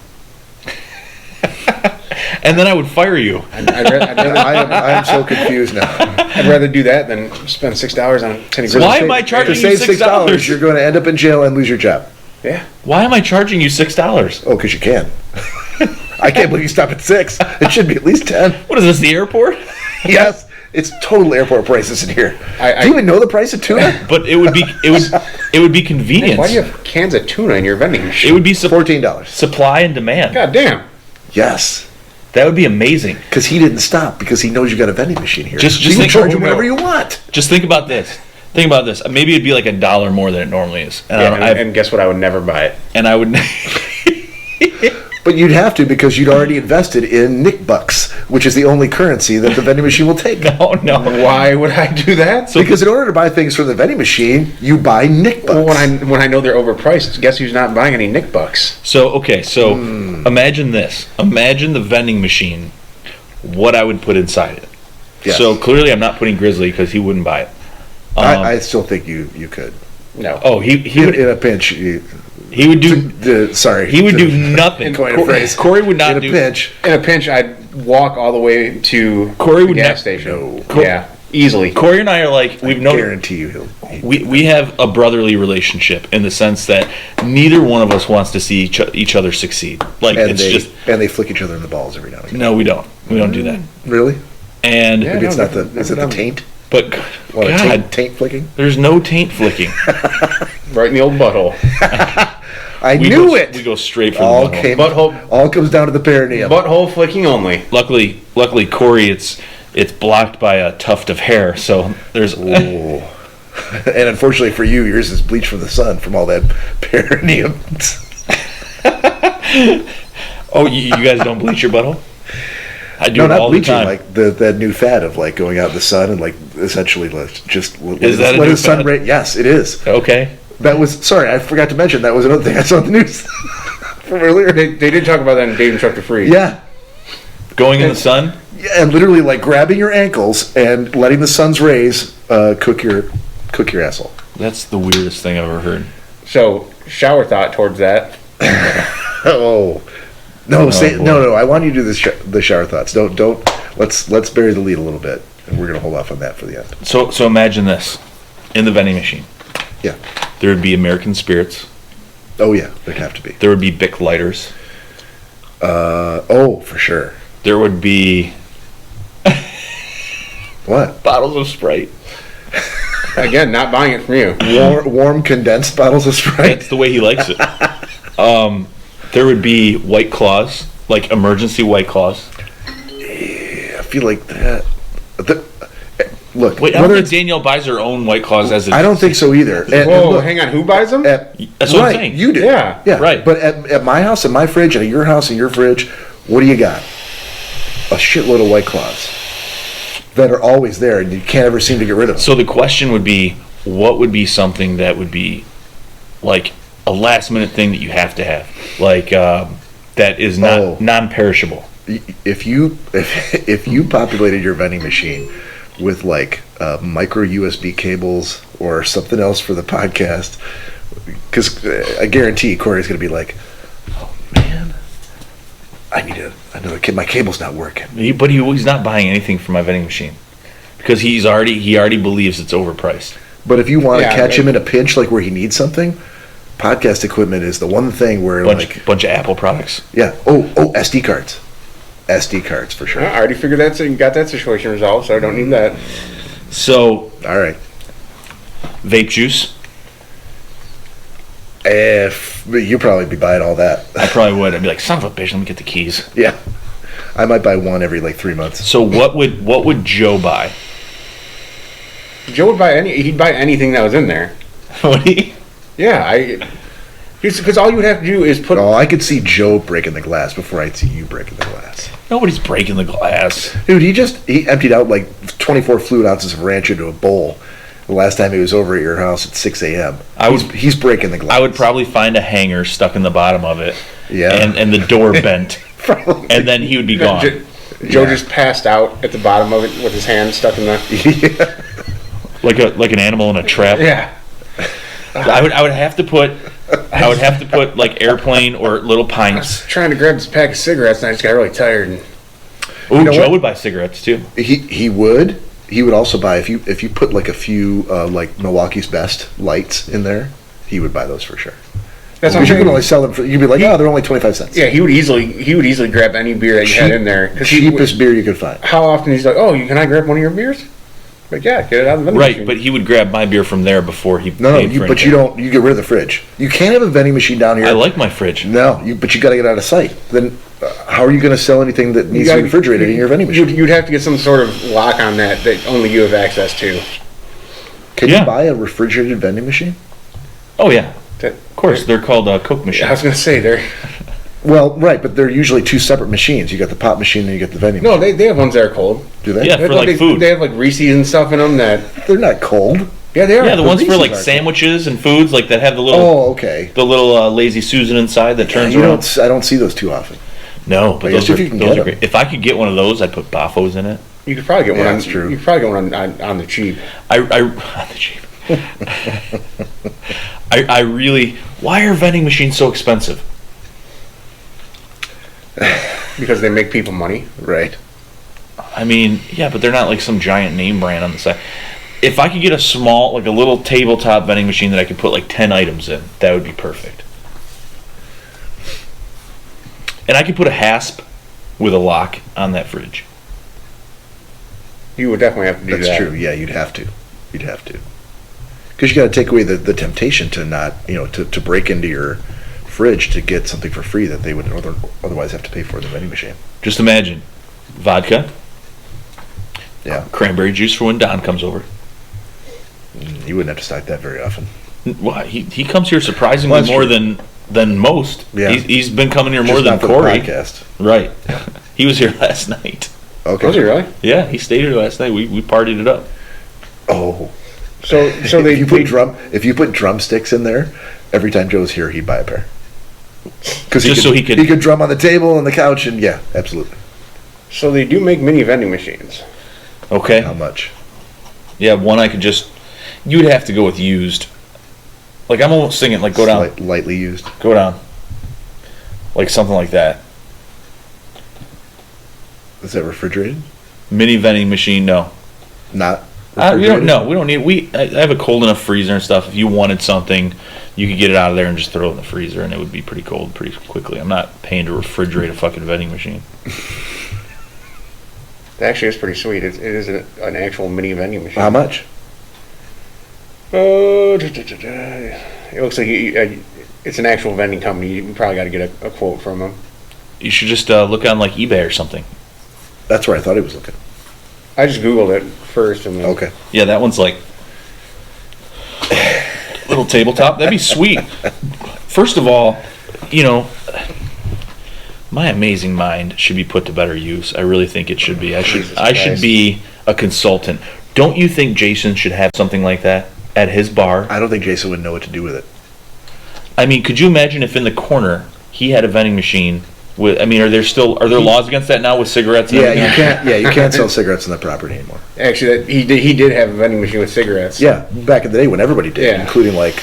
and then I would fire you. I am so confused now. I'd rather do that than spend $6 on Teddy Grizzly. Why am I charging To you save $6? You're going to end up in jail and lose your job. Yeah. Why am I charging you $6? Oh, because you can. I can't believe you stopped at 6. It should be at least 10. What is this? The airport? Yes, it's total airport prices in here. I- Do you even know the price of tuna? But it would be convenience. Why do you have cans of tuna in your vending machine? It would be $14. supply and demand. God damn. Yes, That would be amazing. because he didn't stop because he knows you got a vending machine here. Just so you can think- charge oh, him whatever no. you want. Just think about this. Maybe it'd be like $1 more than it normally is, and And guess what? I would never buy it. I would. But you'd have to because you'd already invested in Nick Bucks, which is the only currency that the vending machine will take. Oh no. Why would I do that? Because in order to buy things from the vending machine, you buy Nick Bucks. Well, when I know they're overpriced, guess who's not buying any Nick Bucks? So imagine this. Imagine the vending machine. What I would put inside it. Yes. So clearly, I'm not putting Grizzly because he wouldn't buy it. I still think you could. No. Oh, he would. In a pinch, He would do. sorry. He would do nothing. Coin a phrase. Corey would not In a do. pinch. In a pinch, I'd walk all the way to Corey the would gas not- station. No. Yeah, easily. Corey and I are like we've known. Guarantee you he'll. We have a brotherly relationship in the sense that neither one of us wants to see each other succeed. Like And it's they flick each other in the balls every now and again. no, we don't. We don't do that. Really? And Yeah. Maybe it's no, not the. never Is it the done. taint? but Well, God, taint flicking. there's no taint flicking. Right in the old butthole. I We knew go, it. We go straight for all the butthole. came. Butthole. All comes down to the perineum. Butthole flicking only. Luckily, Corey, it's blocked by a tuft of hair, so there's. Ooh. And unfortunately for you, yours is bleached from the sun from all that perineum. Oh, you guys don't bleach your butthole? I do No, it not all the bleaching. time. Like that new fad of like going out in the sun and like essentially just let Is that a let new the sun fad? ray. Yes, it is. Okay. That was sorry, I forgot to mention that was another thing I saw in the news from earlier. They did talk about that in Dave and Chuck to Free. Yeah. Going in the sun? Yeah, and literally like grabbing your ankles and letting the sun's rays cook your asshole. That's the weirdest thing I've ever heard. So, shower thought towards that. Oh no! boy. No! I want you to do this the shower thoughts. Don't. Let's bury the lead a little bit, and we're gonna hold off on that for the end. So imagine this. In the vending machine, Yeah. there would be American Spirits. Oh yeah, there'd have to be. There would be Bic lighters. Oh, for sure. There would be What? bottles of Sprite. Again, not buying it from you. Warm condensed bottles of Sprite. That's the way he likes it. There would be White Claws, like emergency White Claws. I feel like that. Look, Wait, I don't whether think it's, Danielle buys her own White Claws as a. I don't think so either. And Whoa, look, hang on. Who buys them? That's what I'm right, saying. You do. Yeah, right. But at my house, in my fridge, at your house, in your fridge, what do you got? A shitload of White Claws that are always there, and you can't ever seem to get rid of them. So the question would be, what would be something that would be like a last minute thing that you have to have, like that is not Oh. non-perishable? If you populated your vending machine with like micro USB cables or something else for the podcast, because I guarantee Corey's going to be like, "Oh man, I need another kid. My cable's not working." But he's not buying anything from my vending machine because he already believes it's overpriced. But if you want to Yeah, catch him in a pinch, like where he needs something, podcast equipment is the one thing where Bunch of Apple products. yeah. SD cards. SD cards for sure. I already figured got that situation resolved, so I don't need that. So All right. vape juice, If you probably be buying all that. I probably would. I'd be like, son of a bitch, let me get the keys. Yeah. I might buy one every like 3 months. So what would Joe buy? Joe would buy he'd buy anything that was in there. Would he? Yeah, because all you would have to do is put. Oh, I could see Joe breaking the glass before I'd see you breaking the glass. Nobody's breaking the glass. Dude, he emptied out like 24 fluid ounces of ranch into a bowl the last time he was over at your house at 6 a.m. He's breaking the glass. I would probably find a hanger stuck in the bottom of it. Yeah. And the door bent. Probably. And then he would be gone. Joe Yeah. just passed out at the bottom of it with his hand stuck in the. Yeah. Like an animal in a trap. Yeah. I would have to put like airplane or little I pints. was trying to grab this pack of cigarettes and I just got really tired. And Ooh, know Joe what? would buy cigarettes too. He would. He would also buy if you put like a few like Milwaukee's Best lights in there. He would buy those for sure. that's what I'm Because you can saying. only sell them for. You'd be like, oh, they're only 25 cents. Yeah, he would easily grab any beer that you had in there. 'Cause he- Cheapest beer you could find. How often he's like, oh, can I grab one of your beers? Like, yeah, get it out of the vending Right, machine. but he would grab my beer from there before he No, paid for but you anything. don't. You get rid of the fridge. You can't have a vending machine down here. I like my fridge. No, but you got to get out of sight. Then how are you going to sell anything that needs to be refrigerated in your vending machine? You'd have to get some sort of lock on that only you have access to. Can Yeah. you buy a refrigerated vending machine? Oh yeah, That, of course. They're called Coke machines. I was gonna say they're Well, right, but they're usually two separate machines. You got the pop machine and you get the vending no, machine. they have ones that are cold. Do they? Yeah. For, like, food. They have like Reese's and stuff in them that. They're not cold. Yeah, they are. Yeah, the ones for Reese's like are cool. sandwiches and foods, like that have the little Oh, okay. lazy Susan inside that turns You around. don't. I don't see those too often. No, but I guess those if are, you can those get are great. them. If I could get one of those, I'd put Baffos in it. You could probably get one. Yeah, on, that's true. You could probably get one on the cheap. I on the cheap. I really. Why are vending machines so expensive? Because they make people money. Right. I mean, yeah, but they're not like some giant name brand on the side. If I could get a small, like a little tabletop vending machine that I could put like 10 items in, that would be perfect. And I could put a hasp with a lock on that fridge. You would definitely have to do That's that. true. Yeah, you'd have to. You'd have to. Because you got to take away the temptation to not, to break into your fridge to get something for free that they would otherwise have to pay for in the vending machine. Just imagine vodka, Yeah. cranberry juice for when Don comes over. You wouldn't have to stock that very often. Well, he comes here surprisingly Well, that's more true. than most. Yeah. He's been coming here more Just than not for the Cory. podcast. Right. He was here last night. Okay. Was he really? Yeah, he stayed here last night. We partied it up. Oh. So they if you put drumsticks in there, every time Joe's here, he'd buy a pair. Because Just so he could- drum on the table and the couch, and yeah, absolutely. So they do make mini vending machines. Okay. How much? Yeah, one I could just. You'd have to go with used. Like I'm almost thinking, like go down, Lightly used. go down. Like something like that. Is that refrigerated? Mini vending machine, no. Not. We don't. refrigerated? No, we don't need. I have a cold enough freezer and stuff. If you wanted something, you could get it out of there and just throw it in the freezer, and it would be pretty cold pretty quickly. I'm not paying to refrigerate a fucking vending machine. Actually, it's pretty sweet. It is an actual mini vending machine. How much? It looks like it's an actual vending company. You probably got to get a quote from them. You should just look on like eBay or something. That's where I thought he was looking. I just Googled it first. And then, Okay. Yeah, that one's like little tabletop. That'd be sweet. First of all, my amazing mind should be put to better use. I really think it should be. I should Christ. be a consultant. Don't you think Jason should have something like that at his bar? I don't think Jason would know what to do with it. I mean, could you imagine if in the corner he had a vending machine with? I mean, are there laws against that now with cigarettes? And Yeah, everything? you can't. Yeah, you can't sell cigarettes on the property anymore. Actually, he did have a vending machine with cigarettes. Yeah, back in the day when everybody did, Yeah. including like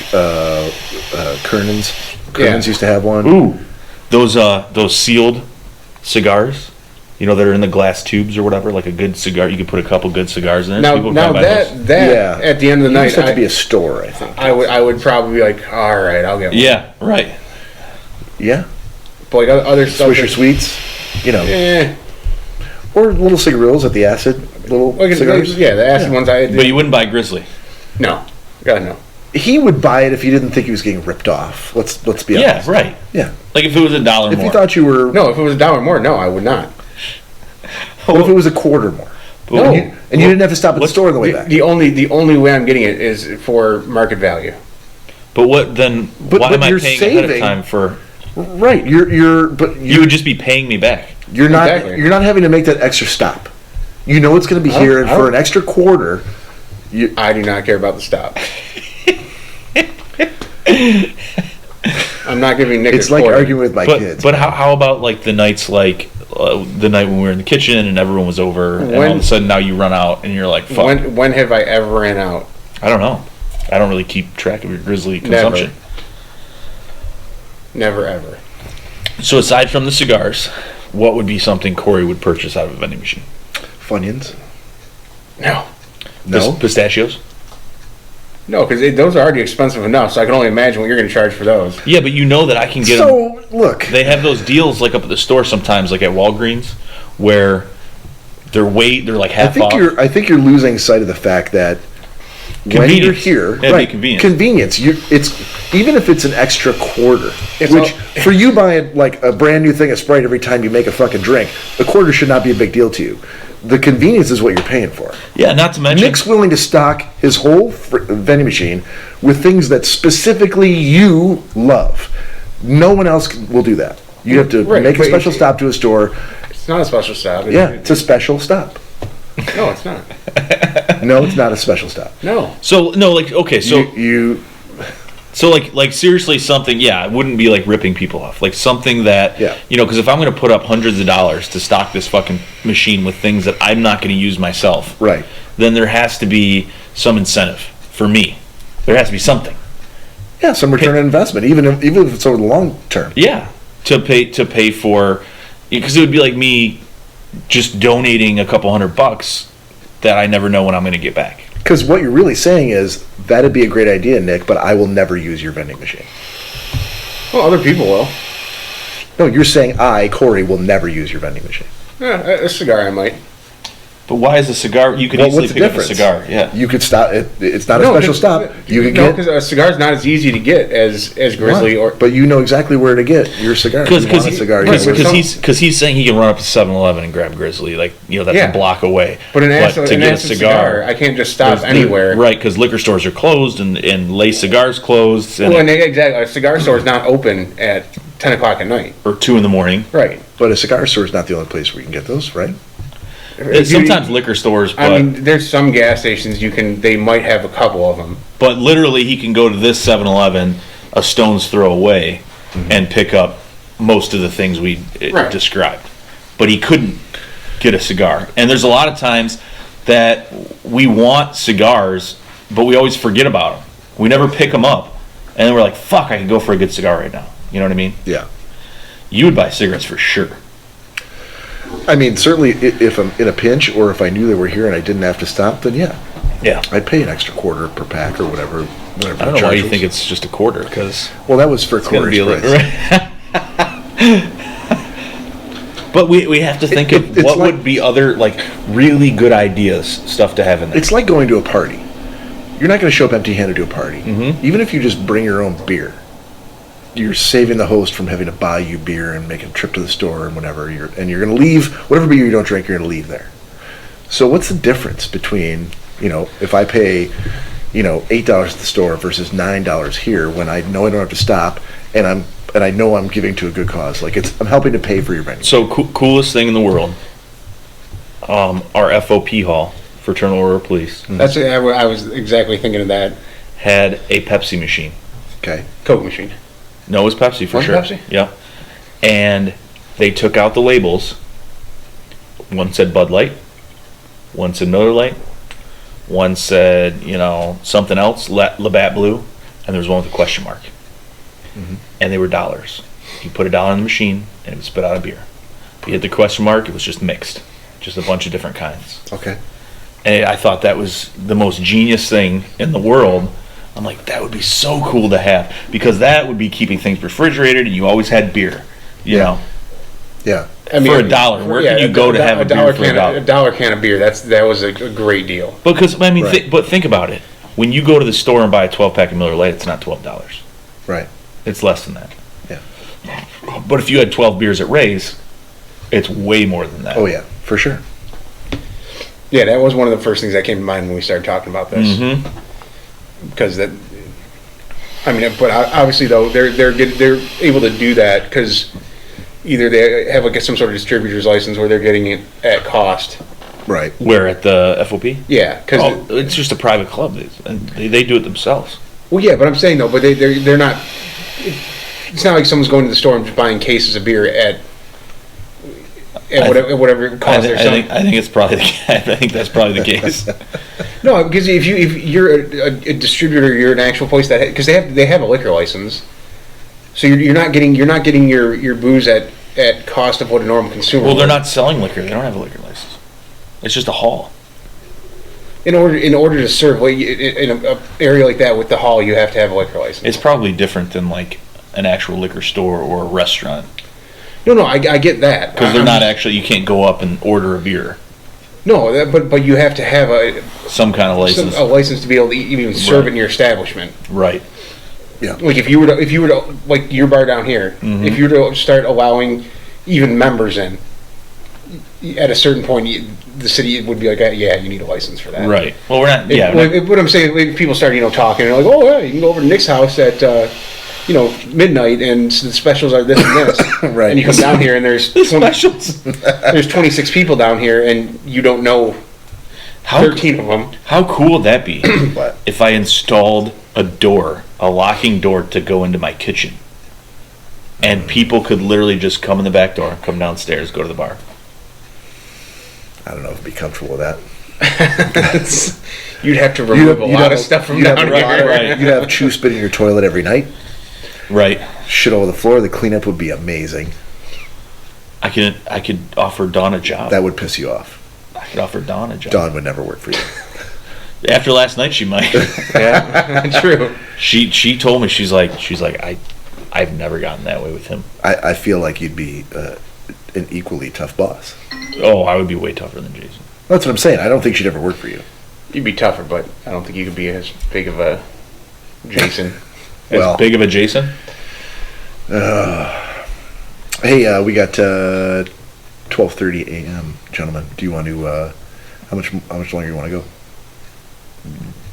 Kernan's. Kernan's Yeah. used to have one. Ooh, those sealed cigars. That are in the glass tubes or whatever. Like a good cigar, you could put a couple good cigars in there. Now People come by those. that Yeah. at the end of the It night, used to have to be a store, I think. I would probably be like, all right, I'll get one. Yeah, right. Yeah, But like other stuff. Swisher Sweets, Eh, or little cigarillos at the acid little like cigars. yeah, the acid ones. But you wouldn't buy Grizzly. No, God no. He would buy it if he didn't think he was getting ripped off. Let's be Yeah, honest. right. Yeah. Like if it was $1 If more. you thought you were, No, if it was $1 more, no, I would not. what if it was a quarter more? But No. And you didn't have to stop at the What's- store on the way back. The only way I'm getting it is for market value. But what then? But why am I you're paying ahead of saving- time for? Right. But You would just be paying me back. You're not. Exactly. You're not having to make that extra stop. You know it's going to be here, and for an extra quarter. I do not care about the stop. I'm not giving Nick It's a like quarter. arguing with my kids. But how about like the nights like the night when we were in the kitchen and everyone was over, and all of a sudden now you run out and you're like, fuck. When have I ever ran out? I don't know. I don't really keep track of your Grizzly consumption. Never ever. So aside from the cigars, what would be something Cory would purchase out of a vending machine? Funyuns? No. No? Pistachios? No, because those are already expensive enough, so I can only imagine what you're going to charge for those. Yeah, but you know that I can get them. So, look. They have those deals like up at the store sometimes, like at Walgreens, where they're like half off. I think you're losing sight of the fact that when you're here, right? Convenience. It's even if it's an extra quarter, for you buying like a brand new thing of Sprite every time you make a fucking drink, a quarter should not be a big deal to you. The convenience is what you're paying for. Yeah, not to mention Nick's willing to stock his whole vending machine with things that specifically you love. No one else will do that. You have to make a special stop to a store. It's not a special stop. It's a special stop. No, it's not. No, it's not a special stop. No. So no, like okay, so you so like seriously, something. Yeah, it wouldn't be like ripping people off. Like something that because if I'm going to put up hundreds of dollars to stock this fucking machine with things that I'm not going to use myself, right? Then there has to be some incentive for me. There has to be something. Yeah, some return on investment, even if it's over the long term. Yeah, to pay for, because it would be like me just donating a couple $100 that I never know when I'm going to get back. Because what you're really saying is, that'd be a great idea, Nick, but I will never use your vending machine. Well, other people will. No, you're saying Cory, will never use your vending machine. Yeah, a cigar I might. But why is a cigar? You could easily pick up a cigar. Yeah, you could stop it. It's not a special stop. You could get because a cigar's not as easy to get as Grizzly or. But you know exactly where to get your cigar. Because he's saying he can run up to 7-Eleven and grab Grizzly, that's a block away. But to get a cigar, I can't just stop anywhere. Right, because liquor stores are closed and Lace Cigars closed. Exactly. A cigar store is not open at 10 o'clock at night or 2 a.m. Right. But a cigar store is not the only place where you can get those, right? Sometimes liquor stores, but I mean, there's some gas stations they might have a couple of them. But literally, he can go to this 7-Eleven a stone's throw away and pick up most of the things we described. But he couldn't get a cigar. And there's a lot of times that we want cigars, but we always forget about them. We never pick them up, and then we're like, "Fuck, I can go for a good cigar right now." You know what I mean? Yeah. You would buy cigarettes for sure. I mean, certainly if I'm in a pinch or if I knew they were here and I didn't have to stop, then yeah. I'd pay an extra quarter per pack or whatever I don't know why you think it's just a quarter, because... Well, that was for Cory's price. But we have to think of what would be other, really good ideas, stuff to have in there. It's like going to a party. You're not going to show up empty-handed to a party. Mm-hmm. Even if you just bring your own beer. You're saving the host from having to buy you beer and make a trip to the store and whatever. You're going to leave, whatever beer you don't drink, you're going to leave there. So what's the difference between, if I pay, $8 at the store versus $9 here when I know I don't have to stop and I know I'm giving to a good cause. I'm helping to pay for your venue. So coolest thing in the world, our FOP hall, Fraternal Order of Police. Mm-hmm. That's I was exactly thinking of that. Had a Pepsi machine. Okay. Coke machine. No, it was Pepsi for sure. Pepsi? Yeah. And they took out the labels. One said Bud Light. One said Miller Lite. One said, something else, Labatt Blue. And there was one with a question mark. Mm-hmm. And they were dollars. You put $1 in the machine, and it would spit out a beer. If you hit the question mark, it was just mixed. Just a bunch of different kinds. Okay. And I thought that was the most genius thing in the world. I'm like, that would be so cool to have, because that would be keeping things refrigerated, and you always had beer, you know. Yeah. I mean, for $1, where can you go to have a beer for $1? $1 can of beer. That was a great deal. Because but think about it. When you go to the store and buy a 12-pack of Miller Lite, it's not $12. Right. It's less than that. Yeah. But if you had 12 beers at Ray's, it's way more than that. Oh yeah, for sure. Yeah, that was one of the first things that came to mind when we started talking about this. Mm-hmm. Because but obviously though they're able to do that because either they have some sort of distributor's license where they're getting it at cost. Right. Where at the FOP? Yeah, because it's just a private club, and they do it themselves. Well, yeah, but I'm saying though, but they're not. It's not like someone's going to the store and just buying cases of beer at whatever cost they're selling. I think it's probably. I think that's probably the case. No, because if you're a distributor, you're an actual place that because they have a liquor license, so you're not getting your booze at cost of what a normal consumer. Well, they're not selling liquor. They don't have a liquor license. It's just a hall. In order to serve in an area like that with the hall, you have to have a liquor license. It's probably different than like an actual liquor store or a restaurant. No, I get that because they're not actually. You can't go up and order a beer. No, but you have to have some kind of license. A license to be able to even serve it in your establishment. Right. Yeah. Like if you were to like your bar down here, if you were to start allowing even members in, at a certain point, the city would be like, yeah, you need a license for that. Right. Well, we're not. Yeah. What I'm saying, like, people start talking, and they're like, oh yeah, you can go over to Nick's house at midnight, and the specials are this and this. Right. And you come down here, and there's specials. There's 26 people down here, and you don't know 13 of them. How cool would that be if I installed a locking door to go into my kitchen, and people could literally just come in the back door, come downstairs, go to the bar? I don't know if I'd be comfortable with that. You'd have to remove a lot of stuff from down here. Right. You'd have Chew spit in your toilet every night. Right. Shit all over the floor. The cleanup would be amazing. I could offer Dawn a job. That would piss you off. I could offer Dawn a job. Dawn would never work for you. After last night, she might. Yeah, true. She told me she's like I've never gotten that way with him. I feel like you'd be an equally tough boss. Oh, I would be way tougher than Jason. That's what I'm saying. I don't think she'd ever work for you. You'd be tougher, but I don't think you could be as big of a Jason. As big of a Jason? Hey, we got 12:30 a.m., gentlemen. Do you want to? How much longer you want to go?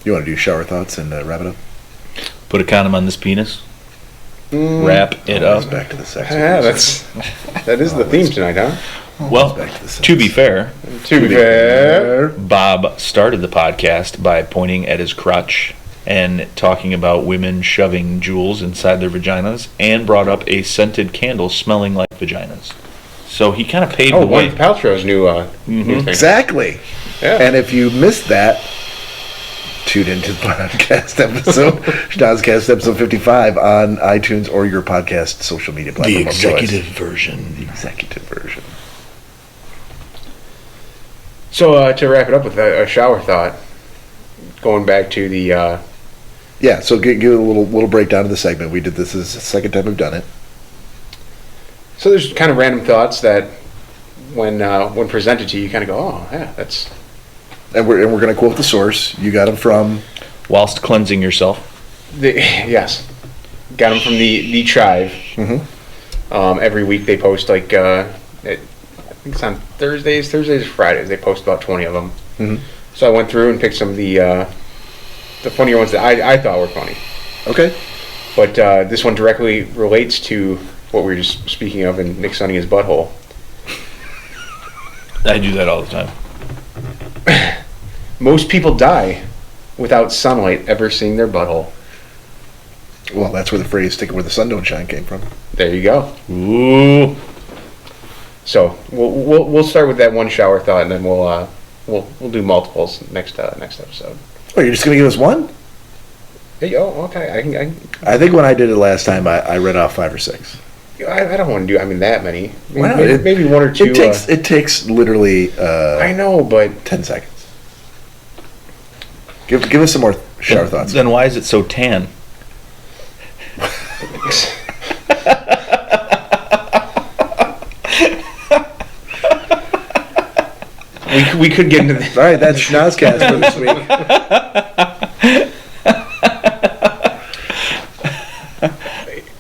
You want to do shower thoughts and wrap it up? Put a condom on this penis. Wrap it up. Back to the sex. Yeah, that is the theme tonight, huh? Well, to be fair, Bob started the podcast by pointing at his crotch and talking about women shoving jewels inside their vaginas, and brought up a scented candle smelling like vaginas. So he kind of paved the way. Gwyneth Paltrow's new thing. Exactly. Yeah. And if you missed that, tune into the podcast episode, Schnozzcast episode 55 on iTunes or your podcast social media platform. The executive version. The executive version. So to wrap it up with a shower thought, going back to the yeah. So give a little breakdown of the segment. We did this is the second time we've done it. So there's kind of random thoughts that when presented to you, you kind of go, oh yeah, that's. And we're going to quote the source. You got them from. Whilst cleansing yourself. Yes, got them from the Tribe. Mm-hmm. Every week they post I think it's on Thursdays or Fridays. They post about 20 of them. Mm-hmm. So I went through and picked some of the funnier ones that I thought were funny. Okay. But this one directly relates to what we were just speaking of in Nick sunning his butthole. I do that all the time. Most people die without sunlight ever seeing their butthole. Well, that's where the phrase "stick it where the sun don't shine" came from. There you go. Ooh. So we'll start with that one shower thought, and then we'll do multiples next episode. Oh, you're just gonna give us one? Hey, okay. I think when I did it last time, I read off 5 or 6. I don't want to do that many. Wow, maybe 1 or 2. It takes literally. I know, but 10 seconds. Give us some more shower thoughts. Then why is it so tan? we could get into this. All right, that's Schnozzcast for this week.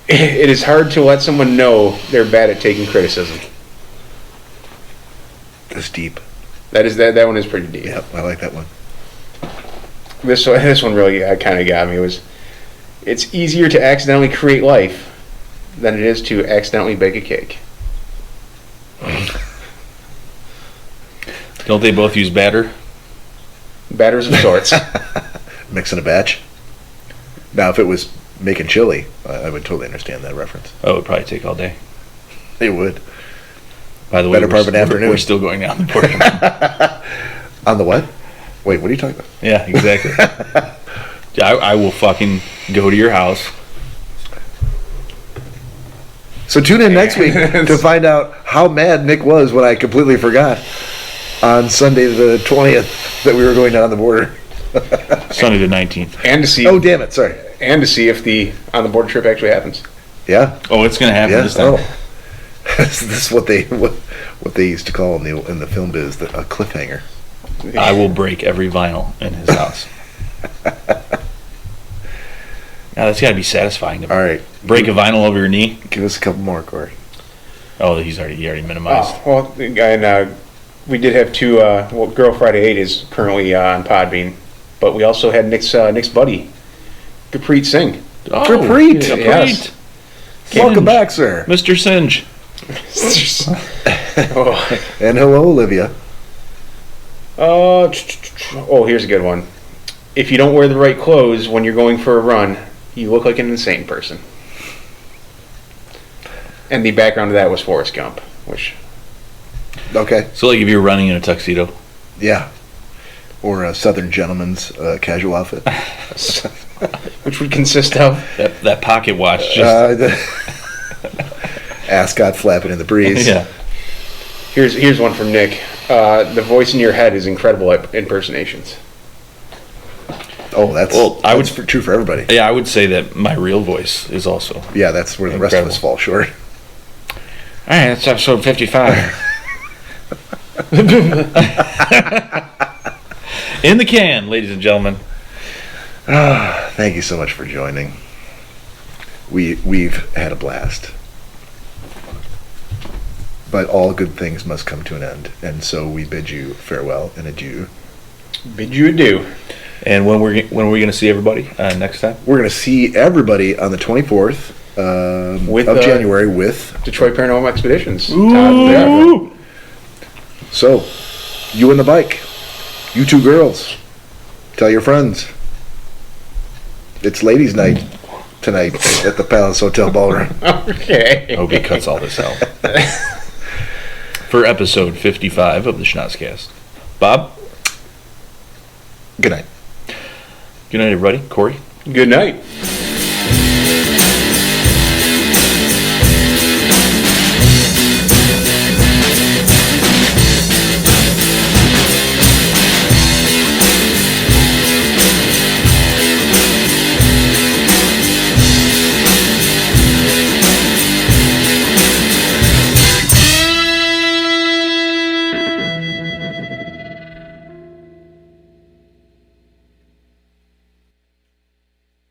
It is hard to let someone know they're bad at taking criticism. That's deep. That one is pretty deep. Yep, I like that one. This one really kind of got me. It's easier to accidentally create life than it is to accidentally bake a cake. Don't they both use batter? Batters of sorts. Mixing a batch. Now, if it was making chili, I would totally understand that reference. Oh, it would probably take all day. It would. By the way, better part of an afternoon. We're still going down the portion. On the what? Wait, what are you talking about? Yeah, exactly. I will fucking go to your house. So tune in next week to find out how mad Nick was when I completely forgot on Sunday the 20th that we were going down the border. Sunday the 19th. And to see. Oh, damn it! Sorry. And to see if the on the board trip actually happens. Yeah. Oh, it's gonna happen Yeah. this time. Oh. This is what they used to call in the film biz a cliffhanger. I will break every vinyl in his house. Now that's got to be satisfying to All right. break a vinyl over your knee. Give us a couple more, Cory. Oh, he already minimized. Oh, well, and we did have two. Girl Friday 8 is currently on Podbean, but we also had Nick's buddy, Gurpreet Singh. Oh, Gurpreet. Yes. Welcome back, sir. Mr. Singe. Oh. And hello, Olivia. Here's a good one. If you don't wear the right clothes when you're going for a run, you look like an insane person. And the background of that was Forrest Gump, which... Okay. So like if you're running in a tuxedo. Yeah. Or a Southern gentleman's casual outfit. which would consist of... That pocket watch just... Ascot flapping in the breeze. Yeah. Here's one from Nick. The voice in your head is incredible at impersonations. Oh, that's true for everybody. Yeah, I would say that my real voice is also. Yeah, that's where the rest of us fall short. All right, that's episode 55. In the can, ladies and gentlemen. Thank you so much for joining. We've had a blast. But all good things must come to an end, and so we bid you farewell and adieu. Bid you adieu. And when are we going to see everybody next time? We're going to see everybody on the 24th of January with Detroit Paranormal Expeditions. Ooh. So, you and the bike, you two girls, tell your friends. It's ladies' night tonight at the Palace Hotel Ballroom. Okay. I hope he cuts all this out. For episode 55 of the Schnozzcast. Bob? Good night. Good night, everybody. Cory? Good night.